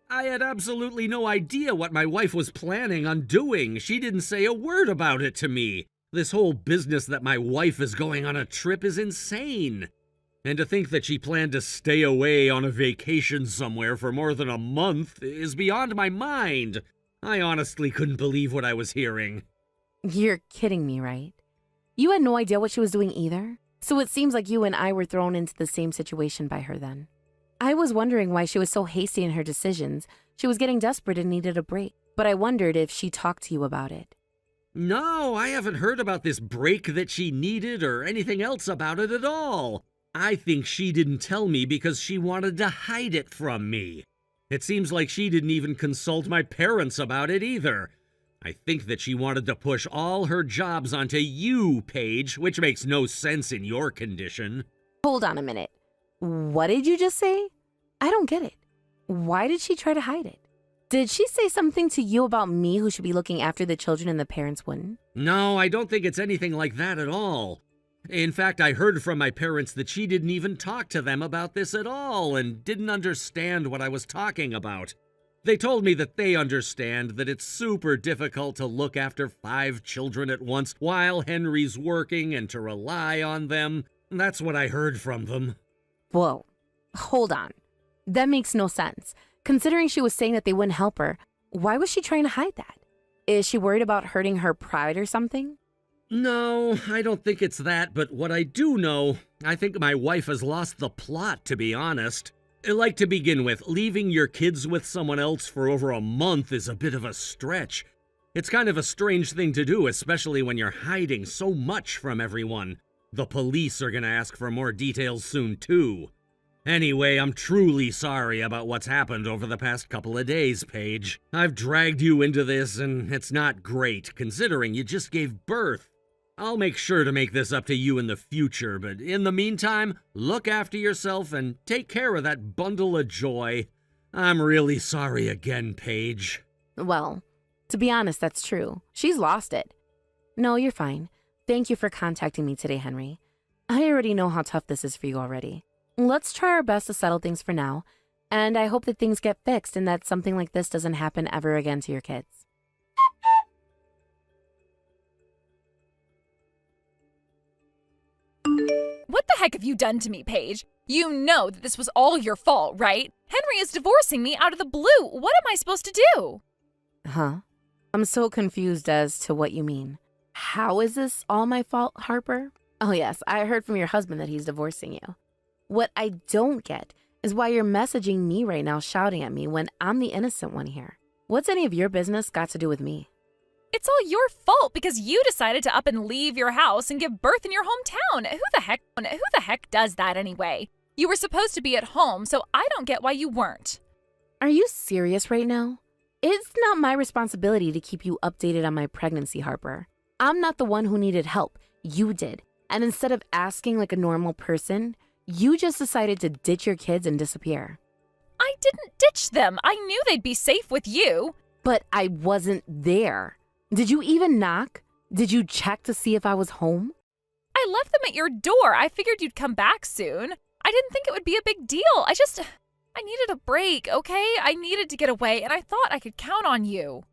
I had absolutely no idea what my wife was planning on doing. She didn't say a word about it to me. This whole business that my wife is going on a trip is insane. And to think that she planned to stay away on a vacation somewhere for more than a month is beyond my mind. I honestly couldn't believe what I was hearing.
You're kidding me, right? You had no idea what she was doing either? So it seems like you and I were thrown into the same situation by her then. I was wondering why she was so hasty in her decisions. She was getting desperate and needed a break. But I wondered if she talked to you about it.
No, I haven't heard about this break that she needed or anything else about it at all. I think she didn't tell me because she wanted to hide it from me. It seems like she didn't even consult my parents about it either. I think that she wanted to push all her jobs onto you, Paige, which makes no sense in your condition.
Hold on a minute. What did you just say? I don't get it. Why did she try to hide it? Did she say something to you about me who should be looking after the children and the parents wouldn't?
No, I don't think it's anything like that at all. In fact, I heard from my parents that she didn't even talk to them about this at all and didn't understand what I was talking about. They told me that they understand that it's super difficult to look after 5 children at once while Henry's working and to rely on them. That's what I heard from them.
Whoa, hold on. That makes no sense. Considering she was saying that they wouldn't help her, why was she trying to hide that? Is she worried about hurting her pride or something?
No, I don't think it's that, but what I do know, I think my wife has lost the plot, to be honest. Like, to begin with, leaving your kids with someone else for over a month is a bit of a stretch. It's kind of a strange thing to do, especially when you're hiding so much from everyone. The police are gonna ask for more details soon, too. Anyway, I'm truly sorry about what's happened over the past couple of days, Paige. I've dragged you into this, and it's not great, considering you just gave birth. I'll make sure to make this up to you in the future, but in the meantime, look after yourself and take care of that bundle of joy. I'm really sorry again, Paige.
Well, to be honest, that's true. She's lost it. No, you're fine. Thank you for contacting me today, Henry. I already know how tough this is for you already. Let's try our best to settle things for now, and I hope that things get fixed and that something like this doesn't happen ever again to your kids.
What the heck have you done to me, Paige? You know that this was all your fault, right? Henry is divorcing me out of the blue. What am I supposed to do?
Huh? I'm so confused as to what you mean. How is this all my fault, Harper? Oh yes, I heard from your husband that he's divorcing you. What I don't get is why you're messaging me right now shouting at me when I'm the innocent one here. What's any of your business got to do with me?
It's all your fault because you decided to up and leave your house and give birth in your hometown. Who the heck does that anyway? You were supposed to be at home, so I don't get why you weren't.
Are you serious right now? It's not my responsibility to keep you updated on my pregnancy, Harper. I'm not the one who needed help. You did. And instead of asking like a normal person, you just decided to ditch your kids and disappear.
I didn't ditch them. I knew they'd be safe with you.
But I wasn't there. Did you even knock? Did you check to see if I was home?
I left them at your door. I figured you'd come back soon. I didn't think it would be a big deal. I needed a break, okay? I needed to get away, and I thought I could count on you.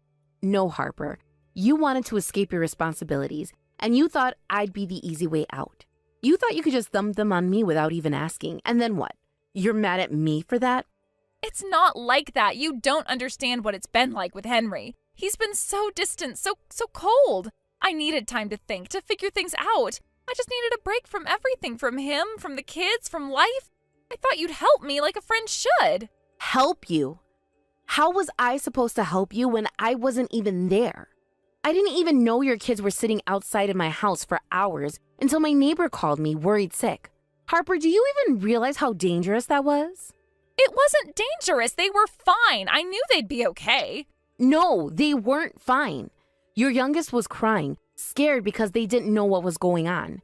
No, Harper. You wanted to escape your responsibilities, and you thought I'd be the easy way out. You thought you could just dump them on me without even asking, and then what? You're mad at me for that?
It's not like that. You don't understand what it's been like with Henry. He's been so distant, so cold. I needed time to think, to figure things out. I just needed a break from everything, from him, from the kids, from life. I thought you'd help me like a friend should.
Help you? How was I supposed to help you when I wasn't even there? I didn't even know your kids were sitting outside of my house for hours until my neighbor called me worried sick. Harper, do you even realize how dangerous that was?
It wasn't dangerous. They were fine. I knew they'd be okay.
No, they weren't fine. Your youngest was crying, scared because they didn't know what was going on.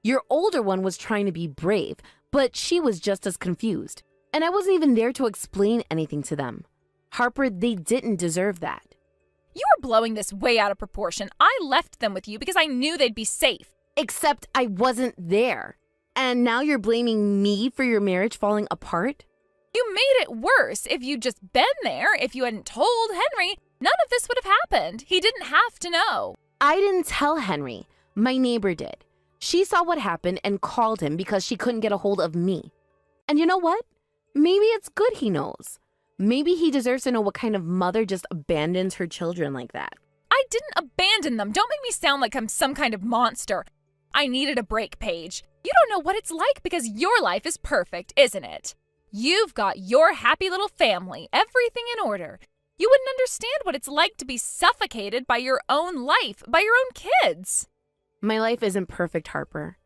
Your older one was trying to be brave, but she was just as confused. And I wasn't even there to explain anything to them. Harper, they didn't deserve that.
You are blowing this way out of proportion. I left them with you because I knew they'd be safe.
Except I wasn't there. And now you're blaming me for your marriage falling apart?
You made it worse. If you'd just been there, if you hadn't told Henry, none of this would have happened. He didn't have to know.
I didn't tell Henry. My neighbor did. She saw what happened and called him because she couldn't get a hold of me. And you know what? Maybe it's good he knows. Maybe he deserves to know what kind of mother just abandons her children like that.
I didn't abandon them. Don't make me sound like I'm some kind of monster. I needed a break, Paige. You don't know what it's like because your life is perfect, isn't it? You've got your happy little family, everything in order. You wouldn't understand what it's like to be suffocated by your own life, by your own kids.
My life isn't perfect, Harper.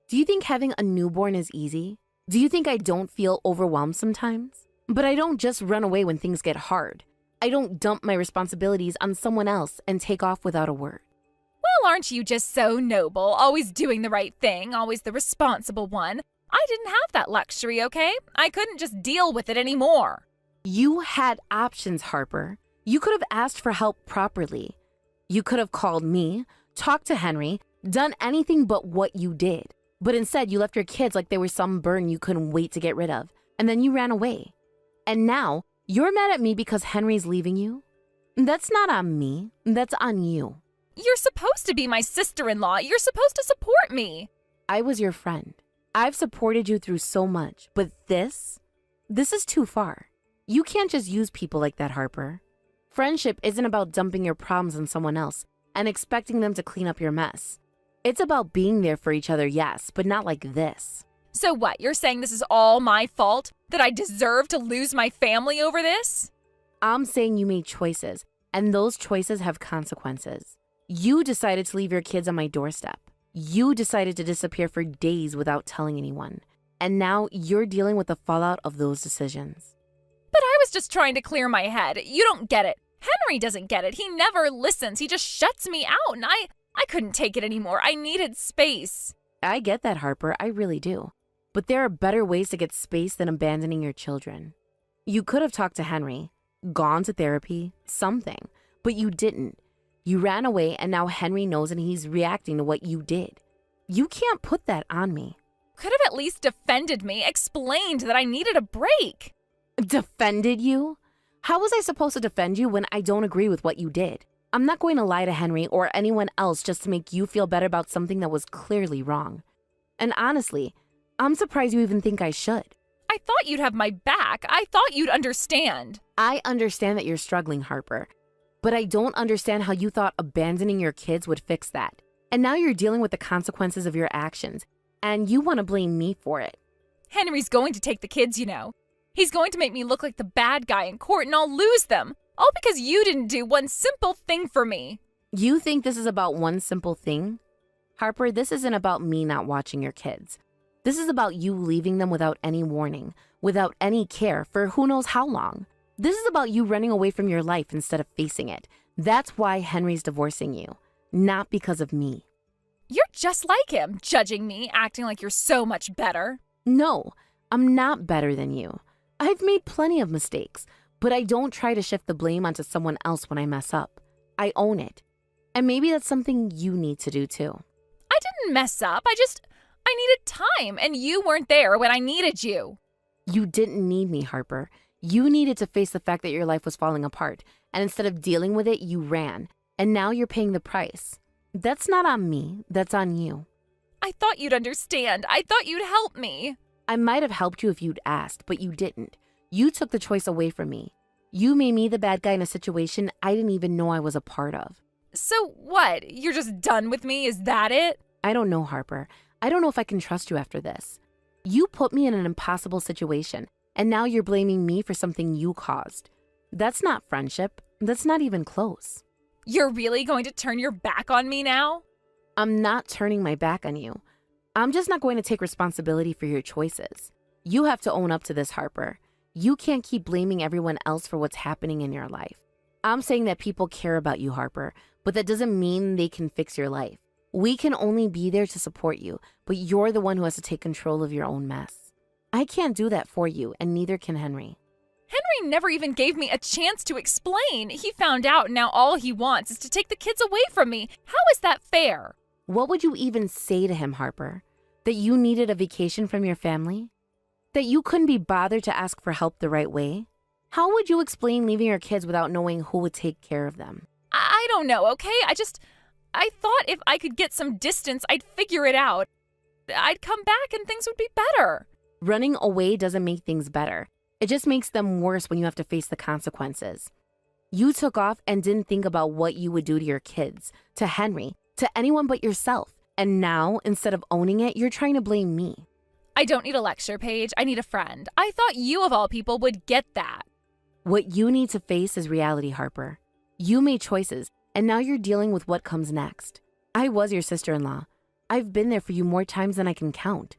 Do you think having a newborn is easy? Do you think I don't feel overwhelmed sometimes? But I don't just run away when things get hard. I don't dump my responsibilities on someone else and take off without a word.
Well, aren't you just so noble, always doing the right thing, always the responsible one? I didn't have that luxury, okay? I couldn't just deal with it anymore.
You had options, Harper. You could have asked for help properly. You could have called me, talked to Henry, done anything but what you did. But instead, you left your kids like they were some burden you couldn't wait to get rid of. And then you ran away. And now, you're mad at me because Henry's leaving you? That's not on me. That's on you.
You're supposed to be my sister-in-law. You're supposed to support me.
I was your friend. I've supported you through so much. But this is too far. You can't just use people like that, Harper. Friendship isn't about dumping your problems on someone else and expecting them to clean up your mess. It's about being there for each other, yes, but not like this.
So what, you're saying this is all my fault? That I deserve to lose my family over this?
I'm saying you made choices, and those choices have consequences. You decided to leave your kids on my doorstep. You decided to disappear for days without telling anyone. And now you're dealing with the fallout of those decisions.
But I was just trying to clear my head. You don't get it. Henry doesn't get it. He never listens. He just shuts me out, and I couldn't take it anymore. I needed space.
I get that, Harper. I really do. But there are better ways to get space than abandoning your children. You could have talked to Henry, gone to therapy, something, but you didn't. You ran away, and now Henry knows and he's reacting to what you did. You can't put that on me.
Could have at least defended me, explained that I needed a break.
Defended you? How was I supposed to defend you when I don't agree with what you did? I'm not going to lie to Henry or anyone else just to make you feel better about something that was clearly wrong. And honestly, I'm surprised you even think I should.
I thought you'd have my back. I thought you'd understand.
I understand that you're struggling, Harper. But I don't understand how you thought abandoning your kids would fix that. And now you're dealing with the consequences of your actions. And you want to blame me for it.
Henry's going to take the kids, you know. He's going to make me look like the bad guy in court and I'll lose them. All because you didn't do one simple thing for me.
You think this is about one simple thing? Harper, this isn't about me not watching your kids. This is about you leaving them without any warning, without any care for who knows how long. This is about you running away from your life instead of facing it. That's why Henry's divorcing you, not because of me.
You're just like him, judging me, acting like you're so much better.
No, I'm not better than you. I've made plenty of mistakes, but I don't try to shift the blame onto someone else when I mess up. I own it. And maybe that's something you need to do too.
I didn't mess up. I needed time, and you weren't there when I needed you.
You didn't need me, Harper. You needed to face the fact that your life was falling apart, and instead of dealing with it, you ran. And now you're paying the price. That's not on me. That's on you.
I thought you'd understand. I thought you'd help me.
I might have helped you if you'd asked, but you didn't. You took the choice away from me. You made me the bad guy in a situation I didn't even know I was a part of.
So what? You're just done with me? Is that it?
I don't know, Harper. I don't know if I can trust you after this. You put me in an impossible situation, and now you're blaming me for something you caused. That's not friendship. That's not even close.
You're really going to turn your back on me now?
I'm not turning my back on you. I'm just not going to take responsibility for your choices. You have to own up to this, Harper. You can't keep blaming everyone else for what's happening in your life. I'm saying that people care about you, Harper, but that doesn't mean they can fix your life. We can only be there to support you, but you're the one who has to take control of your own mess. I can't do that for you, and neither can Henry.
Henry never even gave me a chance to explain. He found out, and now all he wants is to take the kids away from me. How is that fair?
What would you even say to him, Harper? That you needed a vacation from your family? That you couldn't be bothered to ask for help the right way? How would you explain leaving your kids without knowing who would take care of them?
I don't know, okay? I thought if I could get some distance, I'd figure it out. I'd come back and things would be better.
Running away doesn't make things better. It just makes them worse when you have to face the consequences. You took off and didn't think about what you would do to your kids, to Henry, to anyone but yourself. And now, instead of owning it, you're trying to blame me.
I don't need a lecture, Paige. I need a friend. I thought you, of all people, would get that.
What you need to face is reality, Harper. You made choices, and now you're dealing with what comes next. I was your sister-in-law. I've been there for you more times than I can count.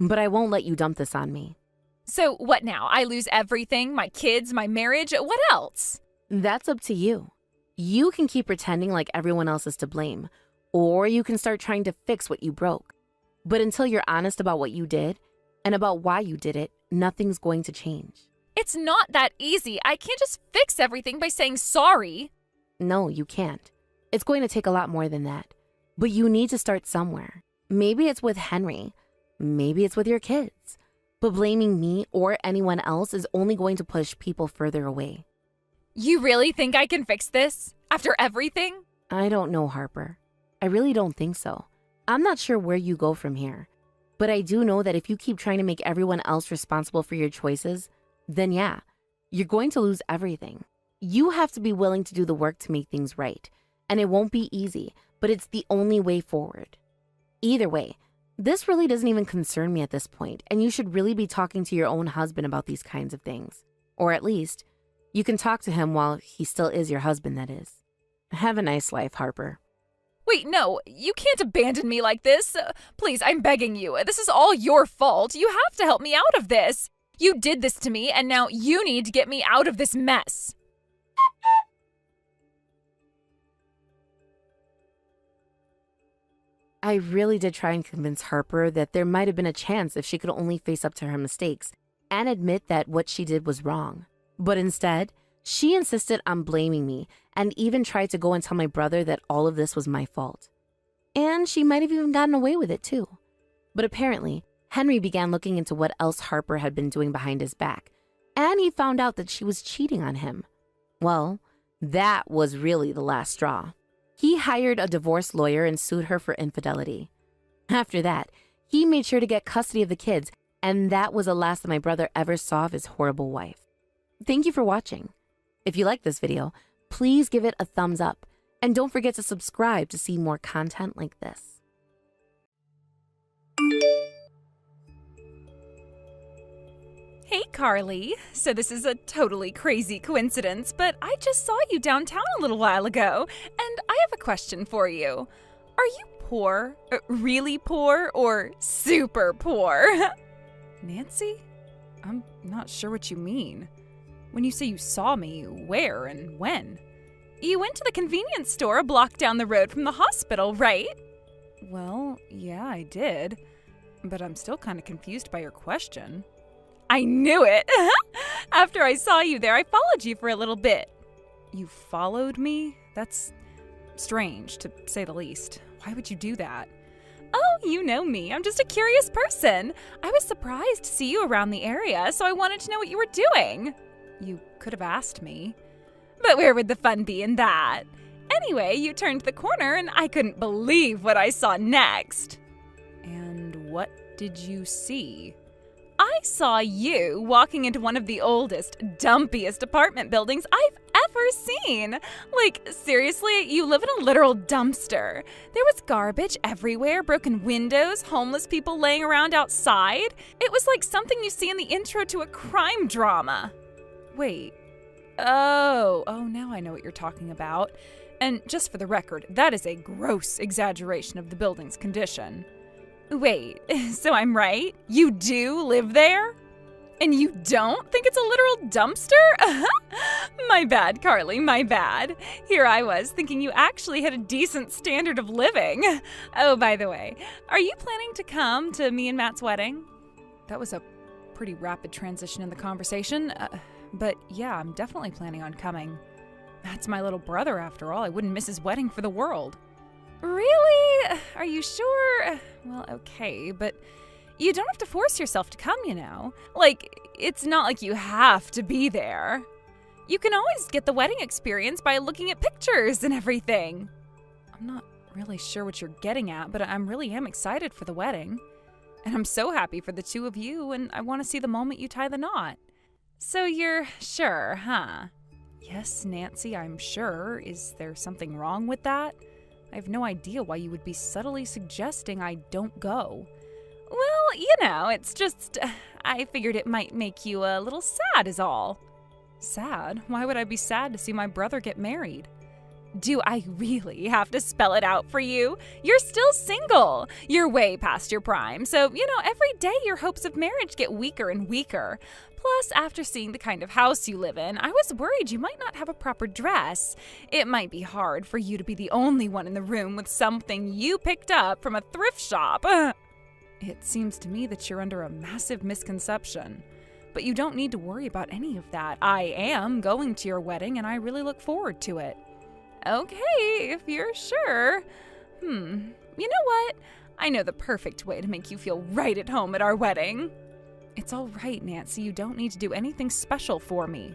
But I won't let you dump this on me.
So what now? I lose everything? My kids, my marriage? What else?
That's up to you. You can keep pretending like everyone else is to blame, or you can start trying to fix what you broke. But until you're honest about what you did and about why you did it, nothing's going to change.
It's not that easy. I can't just fix everything by saying sorry.
No, you can't. It's going to take a lot more than that. But you need to start somewhere. Maybe it's with Henry. Maybe it's with your kids. But blaming me or anyone else is only going to push people further away.
You really think I can fix this? After everything?
I don't know, Harper. I really don't think so. I'm not sure where you go from here. But I do know that if you keep trying to make everyone else responsible for your choices, then yeah, you're going to lose everything. You have to be willing to do the work to make things right. And it won't be easy, but it's the only way forward. Either way, this really doesn't even concern me at this point, and you should really be talking to your own husband about these kinds of things. Or at least, you can talk to him while he still is your husband, that is. Have a nice life, Harper.
Wait, no, you can't abandon me like this. Please, I'm begging you. This is all your fault. You have to help me out of this. You did this to me, and now you need to get me out of this mess.
I really did try and convince Harper that there might have been a chance if she could only face up to her mistakes and admit that what she did was wrong. But instead, she insisted on blaming me and even tried to go and tell my brother that all of this was my fault. And she might have even gotten away with it too. But apparently, Henry began looking into what else Harper had been doing behind his back, and he found out that she was cheating on him. Well, that was really the last straw. He hired a divorce lawyer and sued her for infidelity. After that, he made sure to get custody of the kids, and that was the last that my brother ever saw of his horrible wife. Thank you for watching. If you liked this video, please give it a thumbs up, and don't forget to subscribe to see more content like this.
Hey, Carly. So this is a totally crazy coincidence, but I just saw you downtown a little while ago, and I have a question for you. Are you poor? Really poor? Or super poor? Nancy? I'm not sure what you mean. When you say you saw me, where and when? You went to the convenience store a block down the road from the hospital, right? Well, yeah, I did. But I'm still kind of confused by your question. I knew it! After I saw you there, I followed you for a little bit. You followed me? That's strange, to say the least. Why would you do that? Oh, you know me. I'm just a curious person. I was surprised to see you around the area, so I wanted to know what you were doing. You could have asked me. But where would the fun be in that? Anyway, you turned the corner, and I couldn't believe what I saw next. And what did you see? I saw you walking into one of the oldest, dumpiest apartment buildings I've ever seen. Like, seriously, you live in a literal dumpster. There was garbage everywhere, broken windows, homeless people laying around outside. It was like something you see in the intro to a crime drama. Wait. Oh, now I know what you're talking about. And just for the record, that is a gross exaggeration of the building's condition. Wait, so I'm right? You do live there? And you don't think it's a literal dumpster? My bad, Carly, my bad. Here I was thinking you actually had a decent standard of living. Oh, by the way, are you planning to come to me and Matt's wedding? That was a pretty rapid transition in the conversation. But yeah, I'm definitely planning on coming. Matt's my little brother, after all. I wouldn't miss his wedding for the world. Really? Are you sure? Well, okay, but you don't have to force yourself to come, you know. Like, it's not like you have to be there. You can always get the wedding experience by looking at pictures and everything. I'm not really sure what you're getting at, but I really am excited for the wedding. And I'm so happy for the two of you, and I want to see the moment you tie the knot. So you're sure, huh? Yes, Nancy, I'm sure. Is there something wrong with that? I have no idea why you would be subtly suggesting I don't go. Well, you know, it's just, I figured it might make you a little sad is all. Sad? Why would I be sad to see my brother get married? Do I really have to spell it out for you? You're still single. You're way past your prime. So, you know, every day your hopes of marriage get weaker and weaker. Plus, after seeing the kind of house you live in, I was worried you might not have a proper dress. It might be hard for you to be the only one in the room with something you picked up from a thrift shop. It seems to me that you're under a massive misconception. But you don't need to worry about any of that. I am going to your wedding, and I really look forward to it. Okay, if you're sure. You know what? I know the perfect way to make you feel right at home at our wedding. It's all right, Nancy. You don't need to do anything special for me.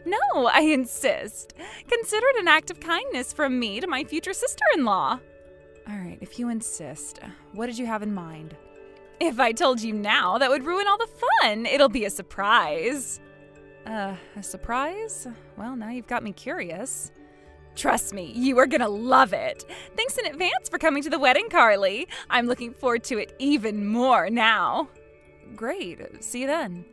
No, I insist. Consider it an act of kindness from me to my future sister-in-law. All right, if you insist. What did you have in mind? If I told you now, that would ruin all the fun. It'll be a surprise. A surprise? Well, now you've got me curious. Trust me, you are gonna love it. Thanks in advance for coming to the wedding, Carly. I'm looking forward to it even more now. Great. See you then.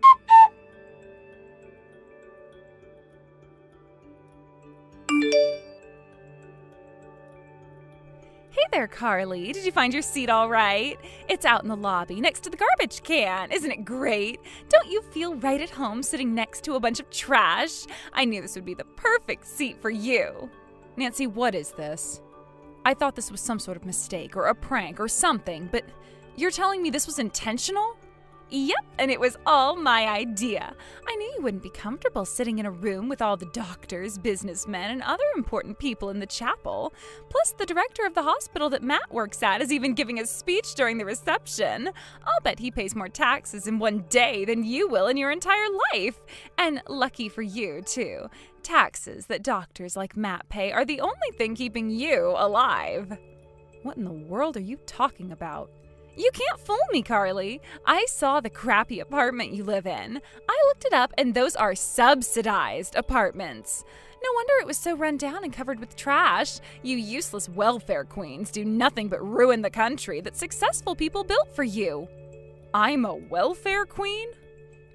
Hey there, Carly. Did you find your seat all right? It's out in the lobby next to the garbage can. Isn't it great? Don't you feel right at home sitting next to a bunch of trash? I knew this would be the perfect seat for you. Nancy, what is this? I thought this was some sort of mistake or a prank or something, but you're telling me this was intentional? Yep, and it was all my idea. I knew you wouldn't be comfortable sitting in a room with all the doctors, businessmen, and other important people in the chapel. Plus, the director of the hospital that Matt works at is even giving a speech during the reception. I'll bet he pays more taxes in one day than you will in your entire life. And lucky for you, too. Taxes that doctors like Matt pay are the only thing keeping you alive. What in the world are you talking about? You can't fool me, Carly. I saw the crappy apartment you live in. I looked it up, and those are subsidized apartments. No wonder it was so run down and covered with trash. You useless welfare queens do nothing but ruin the country that successful people built for you. I'm a welfare queen?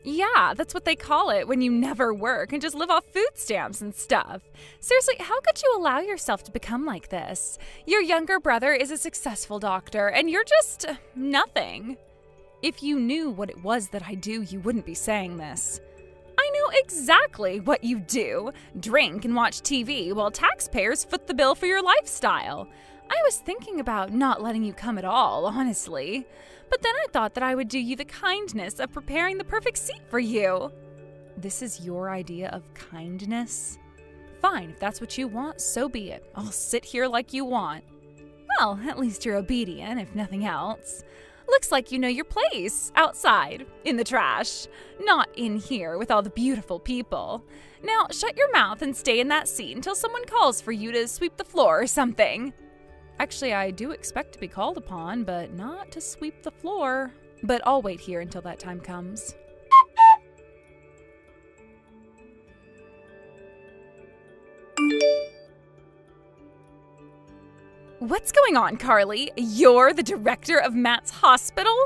Yeah, that's what they call it when you never work and just live off food stamps and stuff. Seriously, how could you allow yourself to become like this? Your younger brother is a successful doctor, and you're just nothing. If you knew what it was that I do, you wouldn't be saying this. I know exactly what you do. Drink and watch TV while taxpayers foot the bill for your lifestyle. I was thinking about not letting you come at all, honestly. But then I thought that I would do you the kindness of preparing the perfect seat for you. This is your idea of kindness? Fine, if that's what you want, so be it. I'll sit here like you want. Well, at least you're obedient, if nothing else. Looks like you know your place, outside, in the trash. Not in here with all the beautiful people. Now, shut your mouth and stay in that seat until someone calls for you to sweep the floor or something. Actually, I do expect to be called upon, but not to sweep the floor. But I'll wait here until that time comes. What's going on, Carly? You're the director of Matt's hospital?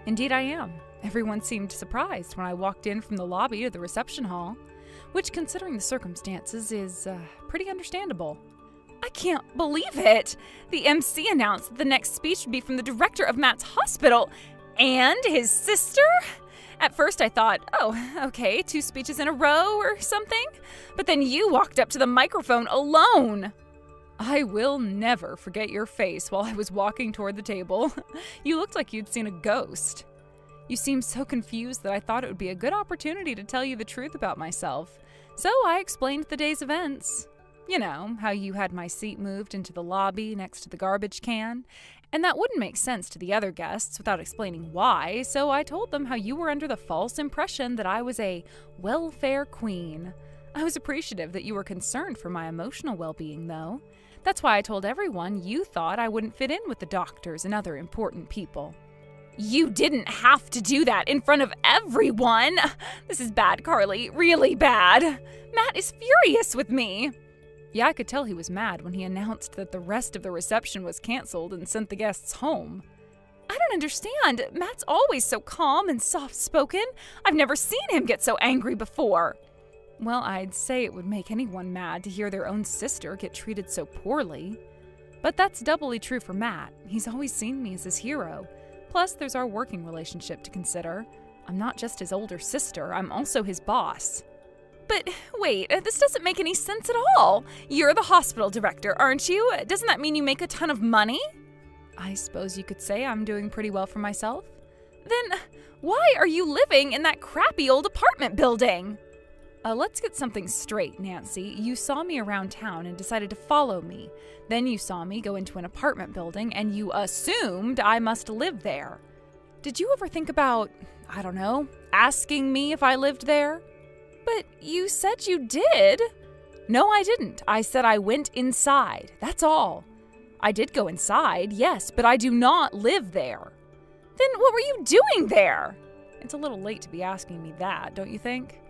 Indeed, I am. Everyone seemed surprised when I walked in from the lobby to the reception hall, which, considering the circumstances, is pretty understandable. I can't believe it! The MC announced that the next speech would be from the director of Matt's hospital and his sister? At first I thought, oh, okay, 2 speeches in a row or something. But then you walked up to the microphone alone. I will never forget your face while I was walking toward the table. You looked like you'd seen a ghost. You seemed so confused that I thought it would be a good opportunity to tell you the truth about myself. So I explained the day's events. You know, how you had my seat moved into the lobby next to the garbage can. And that wouldn't make sense to the other guests without explaining why, so I told them how you were under the false impression that I was a welfare queen. I was appreciative that you were concerned for my emotional well-being, though. That's why I told everyone you thought I wouldn't fit in with the doctors and other important people. You didn't have to do that in front of everyone. This is bad, Carly. Really bad. Matt is furious with me. Yeah, I could tell he was mad when he announced that the rest of the reception was canceled and sent the guests home. I don't understand. Matt's always so calm and soft-spoken. I've never seen him get so angry before. Well, I'd say it would make anyone mad to hear their own sister get treated so poorly. But that's doubly true for Matt. He's always seen me as his hero. Plus, there's our working relationship to consider. I'm not just his older sister, I'm also his boss. But wait, this doesn't make any sense at all. You're the hospital director, aren't you? Doesn't that mean you make a ton of money? I suppose you could say I'm doing pretty well for myself. Then why are you living in that crappy old apartment building? Let's get something straight, Nancy. You saw me around town and decided to follow me. Then you saw me go into an apartment building and you assumed I must live there. Did you ever think about, I don't know, asking me if I lived there? But you said you did. No, I didn't. I said I went inside. That's all. I did go inside, yes, but I do not live there. Then what were you doing there? It's a little late to be asking me that, don't you think?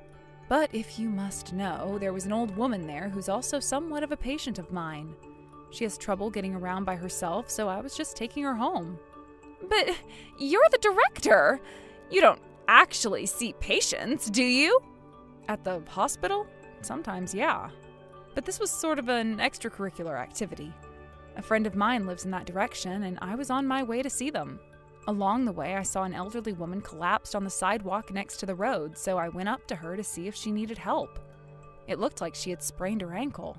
But if you must know, there was an old woman there who's also somewhat of a patient of mine. She has trouble getting around by herself, so I was just taking her home. But you're the director. You don't actually see patients, do you? At the hospital? Sometimes, yeah. But this was sort of an extracurricular activity. A friend of mine lives in that direction, and I was on my way to see them. Along the way, I saw an elderly woman collapsed on the sidewalk next to the road, so I went up to her to see if she needed help. It looked like she had sprained her ankle.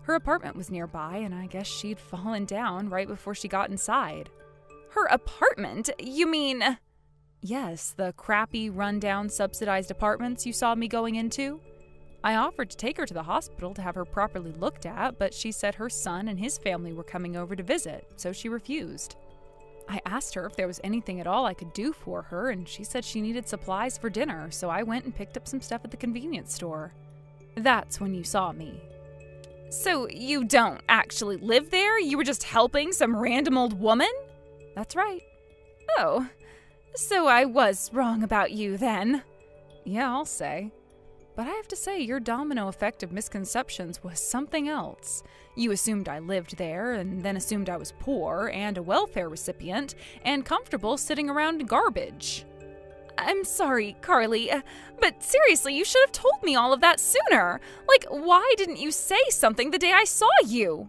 Her apartment was nearby, and I guess she'd fallen down right before she got inside. Her apartment? You mean... Yes, the crappy, run-down, subsidized apartments you saw me going into. I offered to take her to the hospital to have her properly looked at, but she said her son and his family were coming over to visit, so she refused. I asked her if there was anything at all I could do for her, and she said she needed supplies for dinner, so I went and picked up some stuff at the convenience store. That's when you saw me. So you don't actually live there? You were just helping some random old woman? That's right. Oh, so I was wrong about you then. Yeah, I'll say. But I have to say, your domino effect of misconceptions was something else. You assumed I lived there, and then assumed I was poor, and a welfare recipient, and comfortable sitting around garbage. I'm sorry, Carly, but seriously, you should have told me all of that sooner. Like, why didn't you say something the day I saw you?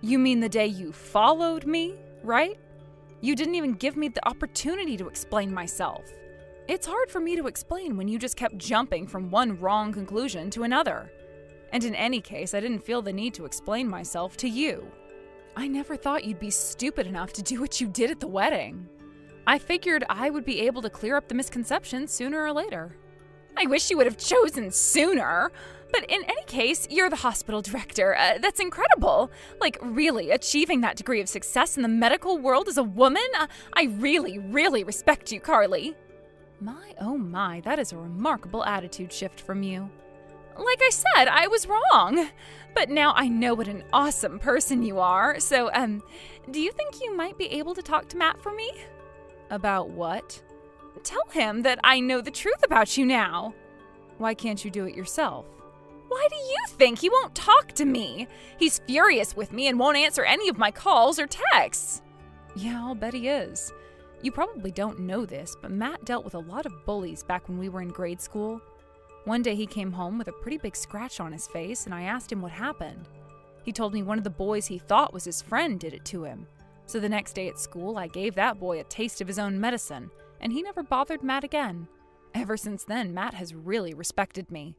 You mean the day you followed me, right? You didn't even give me the opportunity to explain myself. It's hard for me to explain when you just kept jumping from one wrong conclusion to another. And in any case, I didn't feel the need to explain myself to you. I never thought you'd be stupid enough to do what you did at the wedding. I figured I would be able to clear up the misconceptions sooner or later. I wish you would have chosen sooner. But in any case, you're the hospital director. That's incredible. Like, really, achieving that degree of success in the medical world as a woman? I really, really respect you, Carly. My, oh my, that is a remarkable attitude shift from you. Like I said, I was wrong. But now I know what an awesome person you are. So, do you think you might be able to talk to Matt for me? About what? Tell him that I know the truth about you now. Why can't you do it yourself? Why do you think he won't talk to me? He's furious with me and won't answer any of my calls or texts. Yeah, I'll bet he is. You probably don't know this, but Matt dealt with a lot of bullies back when we were in grade school. One day he came home with a pretty big scratch on his face, and I asked him what happened. He told me one of the boys he thought was his friend did it to him. So the next day at school, I gave that boy a taste of his own medicine, and he never bothered Matt again. Ever since then, Matt has really respected me.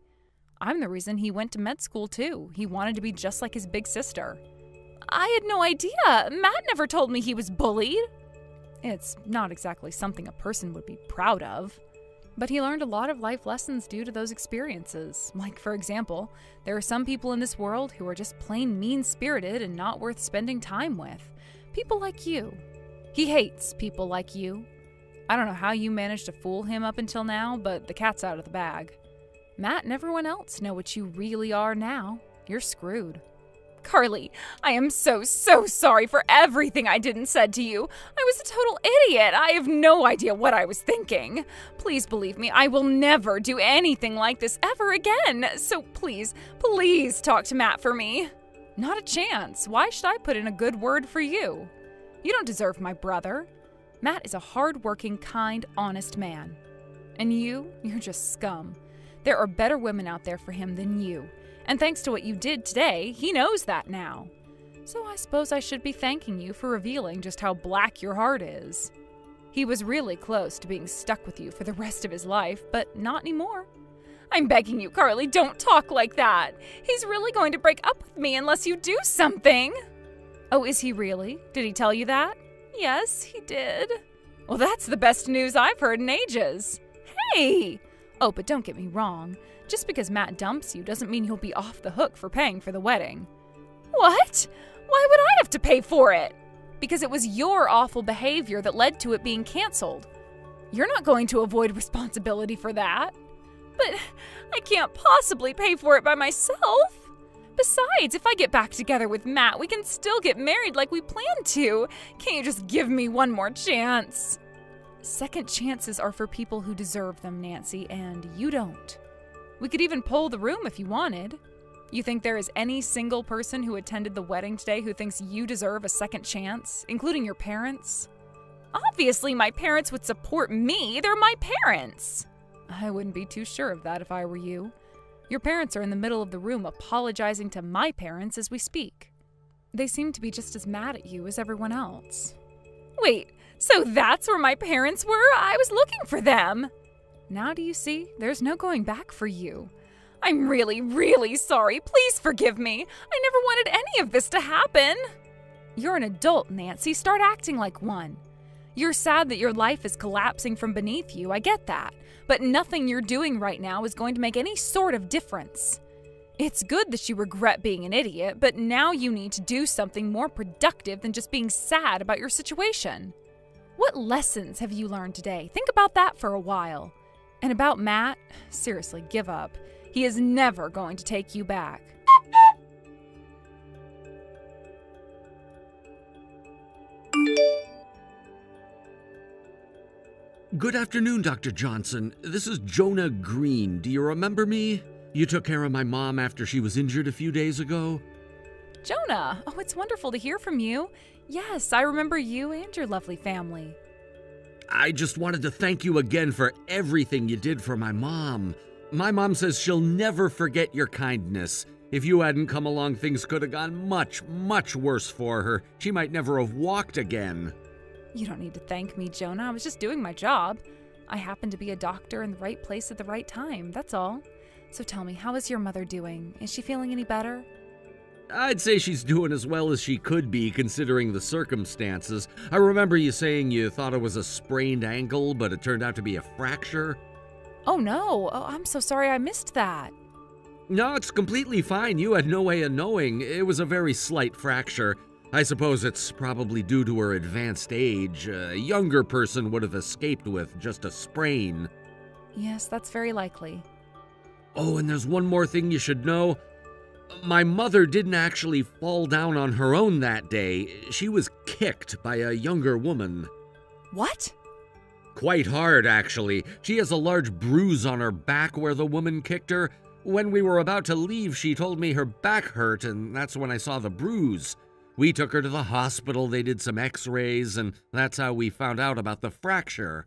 I'm the reason he went to med school too. He wanted to be just like his big sister. I had no idea. Matt never told me he was bullied. It's not exactly something a person would be proud of. But he learned a lot of life lessons due to those experiences. Like, for example, there are some people in this world who are just plain mean-spirited and not worth spending time with. People like you. He hates people like you. I don't know how you managed to fool him up until now, but the cat's out of the bag. Matt and everyone else know what you really are now. You're screwed. Carly, I am so sorry for everything I did and said to you. I was a total idiot. I have no idea what I was thinking. Please believe me, I will never do anything like this ever again. So please talk to Matt for me. Not a chance. Why should I put in a good word for you? You don't deserve my brother. Matt is a hard-working, kind, honest man. And you're just scum. There are better women out there for him than you. And thanks to what you did today, he knows that now. So I suppose I should be thanking you for revealing just how black your heart is. He was really close to being stuck with you for the rest of his life, but not anymore. I'm begging you, Carly, don't talk like that. He's really going to break up with me unless you do something. Oh, is he really? Did he tell you that? Yes, he did. Well, that's the best news I've heard in ages. Hey! Oh, but don't get me wrong. Just because Matt dumps you doesn't mean you'll be off the hook for paying for the wedding. What? Why would I have to pay for it? Because it was your awful behavior that led to it being canceled. You're not going to avoid responsibility for that. But I can't possibly pay for it by myself. Besides, if I get back together with Matt, we can still get married like we planned to. Can't you just give me one more chance? Second chances are for people who deserve them, Nancy, and you don't. We could even poll the room if you wanted. You think there is any single person who attended the wedding today who thinks you deserve a second chance, including your parents? Obviously, my parents would support me. They're my parents. I wouldn't be too sure of that if I were you. Your parents are in the middle of the room apologizing to my parents as we speak. They seem to be just as mad at you as everyone else. Wait, so that's where my parents were? I was looking for them. Now do you see? There's no going back for you. I'm really sorry. Please forgive me. I never wanted any of this to happen. You're an adult, Nancy. Start acting like one. You're sad that your life is collapsing from beneath you. I get that. But nothing you're doing right now is going to make any sort of difference. It's good that you regret being an idiot, but now you need to do something more productive than just being sad about your situation. What lessons have you learned today? Think about that for a while. And about Matt, seriously, give up. He is never going to take you back.
Good afternoon, Dr. Johnson. This is Jonah Green. Do you remember me? You took care of my mom after she was injured a few days ago.
Jonah, oh, it's wonderful to hear from you. Yes, I remember you and your lovely family.
I just wanted to thank you again for everything you did for my mom. My mom says she'll never forget your kindness. If you hadn't come along, things could have gone much worse for her. She might never have walked again.
You don't need to thank me, Jonah. I was just doing my job. I happened to be a doctor in the right place at the right time, that's all. So tell me, how is your mother doing? Is she feeling any better?
I'd say she's doing as well as she could be, considering the circumstances. I remember you saying you thought it was a sprained ankle, but it turned out to be a fracture.
Oh, no. Oh, I'm so sorry I missed that.
No, it's completely fine. You had no way of knowing. It was a very slight fracture. I suppose it's probably due to her advanced age. A younger person would have escaped with just a sprain.
Yes, that's very likely.
Oh, and there's one more thing you should know. My mother didn't actually fall down on her own that day. She was kicked by a younger woman.
What?
Quite hard, actually. She has a large bruise on her back where the woman kicked her. When we were about to leave, she told me her back hurt, and that's when I saw the bruise. We took her to the hospital, they did some x-rays, and that's how we found out about the fracture.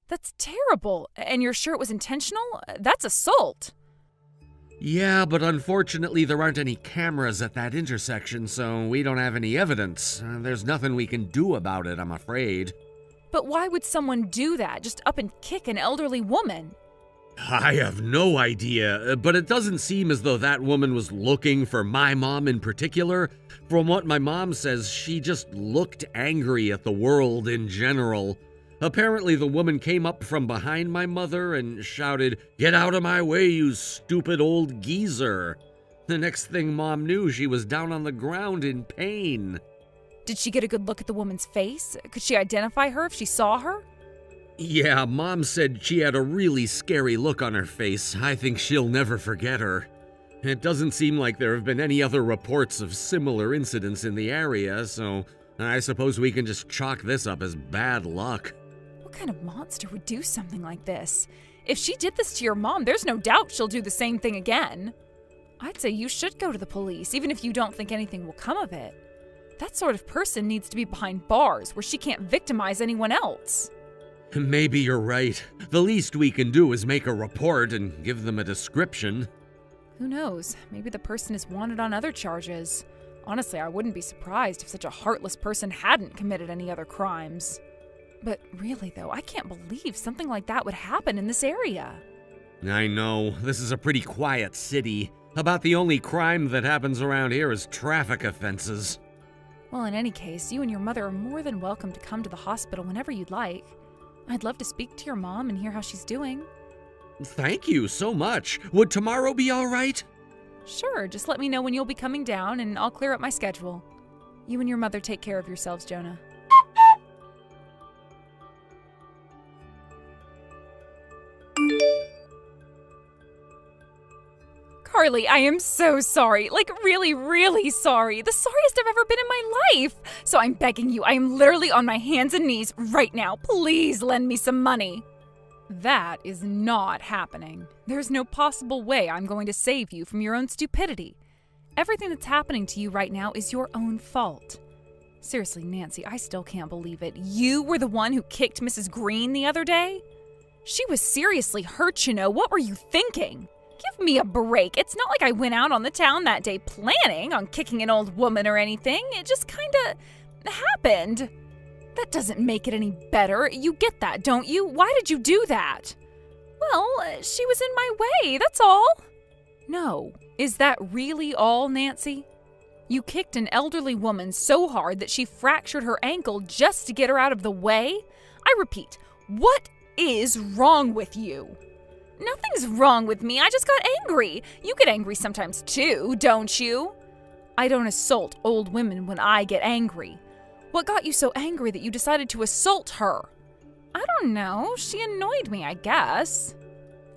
That's terrible. And you're sure it was intentional? That's assault.
Yeah, but unfortunately there aren't any cameras at that intersection, so we don't have any evidence. There's nothing we can do about it, I'm afraid.
But why would someone do that? Just up and kick an elderly woman?
I have no idea, but it doesn't seem as though that woman was looking for my mom in particular. From what my mom says, she just looked angry at the world in general. Apparently, the woman came up from behind my mother and shouted, "Get out of my way, you stupid old geezer." The next thing Mom knew, she was down on the ground in pain.
Did she get a good look at the woman's face? Could she identify her if she saw her?
Yeah, Mom said she had a really scary look on her face. I think she'll never forget her. It doesn't seem like there have been any other reports of similar incidents in the area, so I suppose we can just chalk this up as bad luck.
What kind of monster would do something like this? If she did this to your mom, there's no doubt she'll do the same thing again. I'd say you should go to the police, even if you don't think anything will come of it. That sort of person needs to be behind bars where she can't victimize anyone else.
Maybe you're right. The least we can do is make a report and give them a description.
Who knows? Maybe the person is wanted on other charges. Honestly, I wouldn't be surprised if such a heartless person hadn't committed any other crimes. But really, though, I can't believe something like that would happen in this area.
I know. This is a pretty quiet city. About the only crime that happens around here is traffic offenses.
Well, in any case, you and your mother are more than welcome to come to the hospital whenever you'd like. I'd love to speak to your mom and hear how she's doing.
Thank you so much. Would tomorrow be all right?
Sure, just let me know when you'll be coming down and I'll clear up my schedule. You and your mother take care of yourselves, Jonah. Carly, I am so sorry. Like, really, really sorry. The sorriest I've ever been in my life. So I'm begging you, I am literally on my hands and knees right now. Please lend me some money. That is not happening. There's no possible way I'm going to save you from your own stupidity. Everything that's happening to you right now is your own fault. Seriously, Nancy, I still can't believe it. You were the one who kicked Mrs. Green the other day? She was seriously hurt, you know. What were you thinking? Give me a break. It's not like I went out on the town that day planning on kicking an old woman or anything. It just kinda happened. That doesn't make it any better. You get that, don't you? Why did you do that? Well, she was in my way, that's all. No. Is that really all, Nancy? You kicked an elderly woman so hard that she fractured her ankle just to get her out of the way? I repeat, what is wrong with you? Nothing's wrong with me. I just got angry. You get angry sometimes too, don't you? I don't assault old women when I get angry. What got you so angry that you decided to assault her? I don't know. She annoyed me, I guess.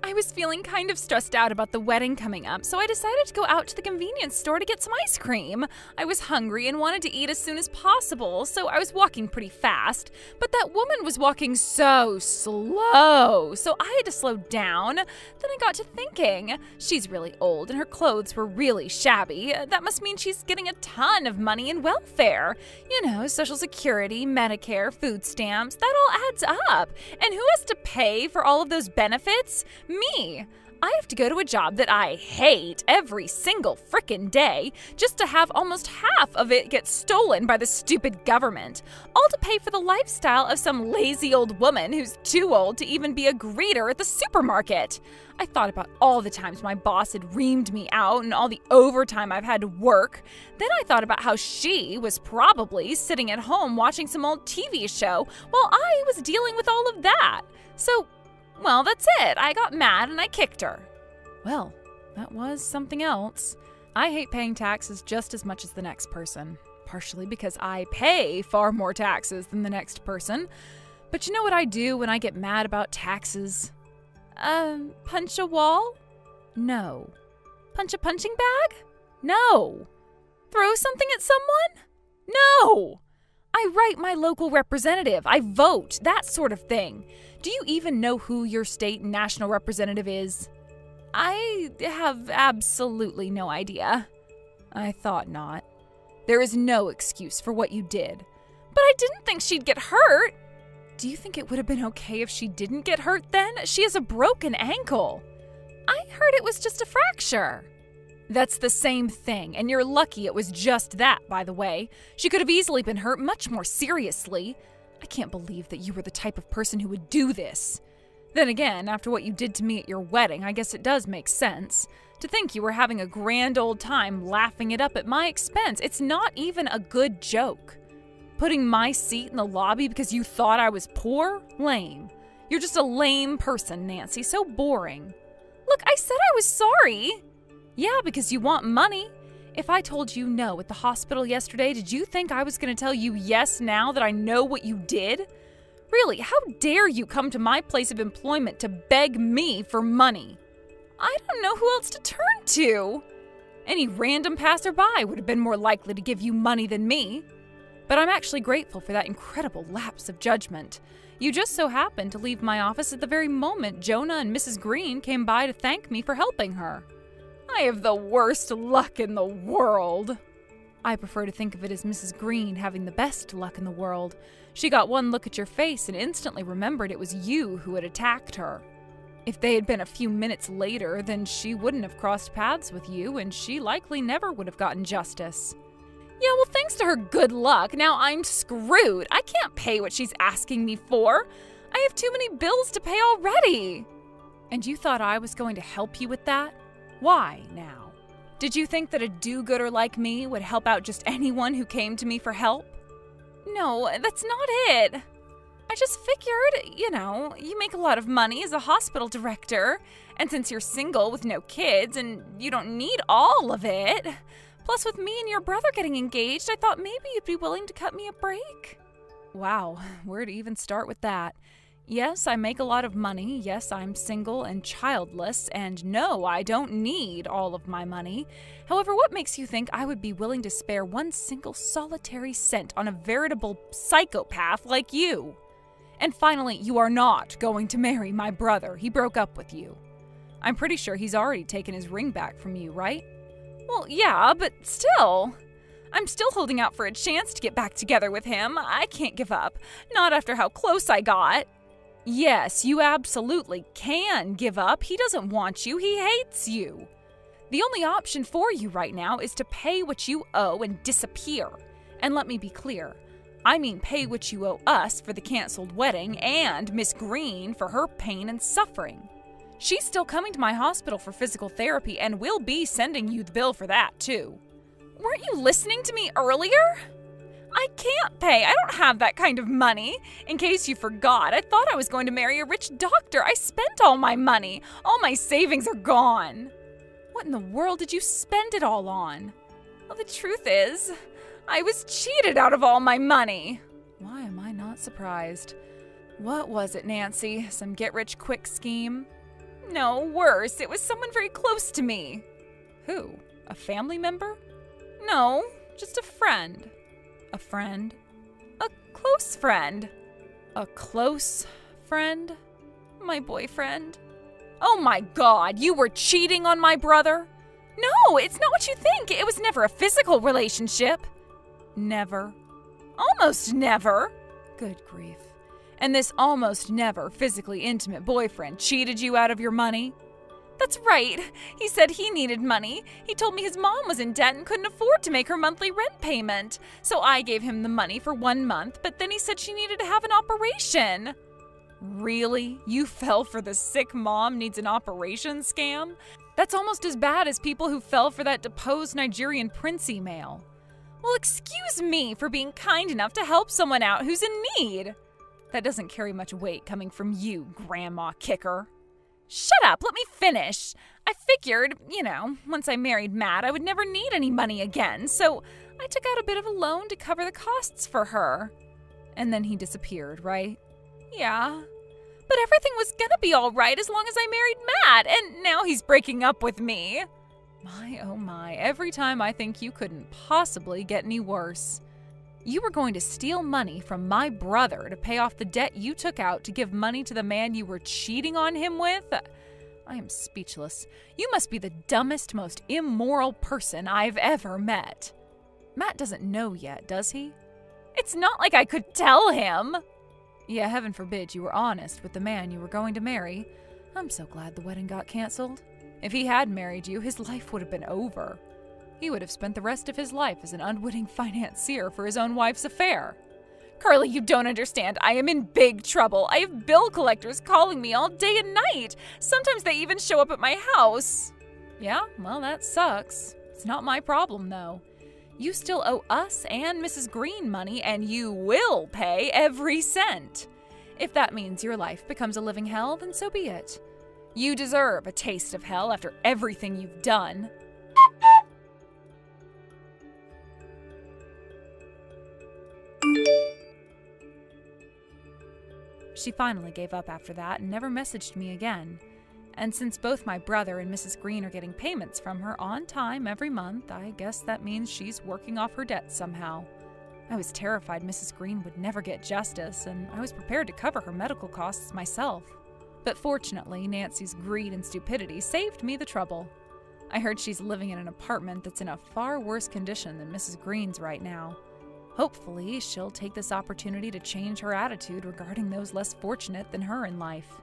I was feeling kind of stressed out about the wedding coming up, so I decided to go out to the convenience store to get some ice cream. I was hungry and wanted to eat as soon as possible, so I was walking pretty fast. But that woman was walking so slow, so I had to slow down. Then I got to thinking, she's really old and her clothes were really shabby. That must mean she's getting a ton of money in welfare. You know, Social Security, Medicare, food stamps, that all adds up. And who has to pay for all of those benefits? Me. I have to go to a job that I hate every single frickin' day just to have almost half of it get stolen by the stupid government, all to pay for the lifestyle of some lazy old woman who's too old to even be a greeter at the supermarket. I thought about all the times my boss had reamed me out and all the overtime I've had to work. Then I thought about how she was probably sitting at home watching some old TV show while I was dealing with all of that. So, well, that's it. I got mad and I kicked her. Well, that was something else. I hate paying taxes just as much as the next person, partially because I pay far more taxes than the next person. But you know what I do when I get mad about taxes? Punch a wall? No. Punch a punching bag? No. Throw something at someone? No. I write my local representative. I vote, that sort of thing. Do you even know who your state and national representative is? I have absolutely no idea. I thought not. There is no excuse for what you did. But I didn't think she'd get hurt. Do you think it would have been okay if she didn't get hurt then? She has a broken ankle. I heard it was just a fracture. That's the same thing, and you're lucky it was just that, by the way. She could have easily been hurt much more seriously. I can't believe that you were the type of person who would do this. Then again, after what you did to me at your wedding, I guess it does make sense. To think you were having a grand old time laughing it up at my expense. It's not even a good joke. Putting my seat in the lobby because you thought I was poor? Lame. You're just a lame person, Nancy. So boring. Look, I said I was sorry. Yeah, because you want money. If I told you no at the hospital yesterday, did you think I was going to tell you yes now that I know what you did? Really, how dare you come to my place of employment to beg me for money? I don't know who else to turn to. Any random passerby would have been more likely to give you money than me. But I'm actually grateful for that incredible lapse of judgment. You just so happened to leave my office at the very moment Jonah and Mrs. Green came by to thank me for helping her. I have the worst luck in the world. I prefer to think of it as Mrs. Green having the best luck in the world. She got one look at your face and instantly remembered it was you who had attacked her. If they had been a few minutes later, then she wouldn't have crossed paths with you, and she likely never would have gotten justice. Yeah, well, thanks to her good luck, now I'm screwed. I can't pay what she's asking me for. I have too many bills to pay already. And you thought I was going to help you with that? Why, now? Did you think that a do-gooder like me would help out just anyone who came to me for help? No, that's not it. I just figured, you make a lot of money as a hospital director, and since you're single with no kids and you don't need all of it, plus with me and your brother getting engaged, I thought maybe you'd be willing to cut me a break. Wow, where to even start with that? Yes, I make a lot of money. Yes, I'm single and childless. And no, I don't need all of my money. However, what makes you think I would be willing to spare one single solitary cent on a veritable psychopath like you? And finally, you are not going to marry my brother. He broke up with you. I'm pretty sure he's already taken his ring back from you, right? Well, yeah, but still. I'm still holding out for a chance to get back together with him. I can't give up. Not after how close I got. Yes, you absolutely can give up. He doesn't want you. He hates you. The only option for you right now is to pay what you owe and disappear. And let me be clear. I mean pay what you owe us for the canceled wedding and Miss Green for her pain and suffering. She's still coming to my hospital for physical therapy and we'll be sending you the bill for that too. Weren't you listening to me earlier? I can't pay. I don't have that kind of money. In case you forgot, I thought I was going to marry a rich doctor. I spent all my money. All my savings are gone. What in the world did you spend it all on? Well, the truth is, I was cheated out of all my money. Why am I not surprised? What was it, Nancy? Some get-rich-quick scheme? No, worse. It was someone very close to me. Who? A family member? No, just a friend. A friend? A close friend. A close friend? My boyfriend? Oh my God, you were cheating on my brother? No, it's not what you think. It was never a physical relationship. Never. Almost never. Good grief. And this almost never physically intimate boyfriend cheated you out of your money? That's right. He said he needed money. He told me his mom was in debt and couldn't afford to make her monthly rent payment. So I gave him the money for 1 month, but then he said she needed to have an operation. Really? You fell for the sick mom needs an operation scam? That's almost as bad as people who fell for that deposed Nigerian prince email. Well, excuse me for being kind enough to help someone out who's in need. That doesn't carry much weight coming from you, Grandma Kicker. Shut up, let me finish. I figured, once I married Matt, I would never need any money again, so I took out a bit of a loan to cover the costs for her. And then he disappeared, right? Yeah. But everything was gonna be all right as long as I married Matt, and now he's breaking up with me. My, oh my, every time I think you couldn't possibly get any worse. You were going to steal money from my brother to pay off the debt you took out to give money to the man you were cheating on him with? I am speechless. You must be the dumbest, most immoral person I've ever met. Matt doesn't know yet, does he? It's not like I could tell him. Yeah, heaven forbid you were honest with the man you were going to marry. I'm so glad the wedding got canceled. If he had married you, his life would have been over. He would have spent the rest of his life as an unwitting financier for his own wife's affair. Carly, you don't understand. I am in big trouble. I have bill collectors calling me all day and night. Sometimes they even show up at my house. Yeah, well, that sucks. It's not my problem, though. You still owe us and Mrs. Green money, and you will pay every cent. If that means your life becomes a living hell, then so be it. You deserve a taste of hell after everything you've done. She finally gave up after that and never messaged me again. And since both my brother and Mrs. Green are getting payments from her on time every month, I guess that means she's working off her debts somehow. I was terrified Mrs. Green would never get justice, and I was prepared to cover her medical costs myself. But fortunately, Nancy's greed and stupidity saved me the trouble. I heard she's living in an apartment that's in a far worse condition than Mrs. Green's right now. Hopefully, she'll take this opportunity to change her attitude regarding those less fortunate than her in life.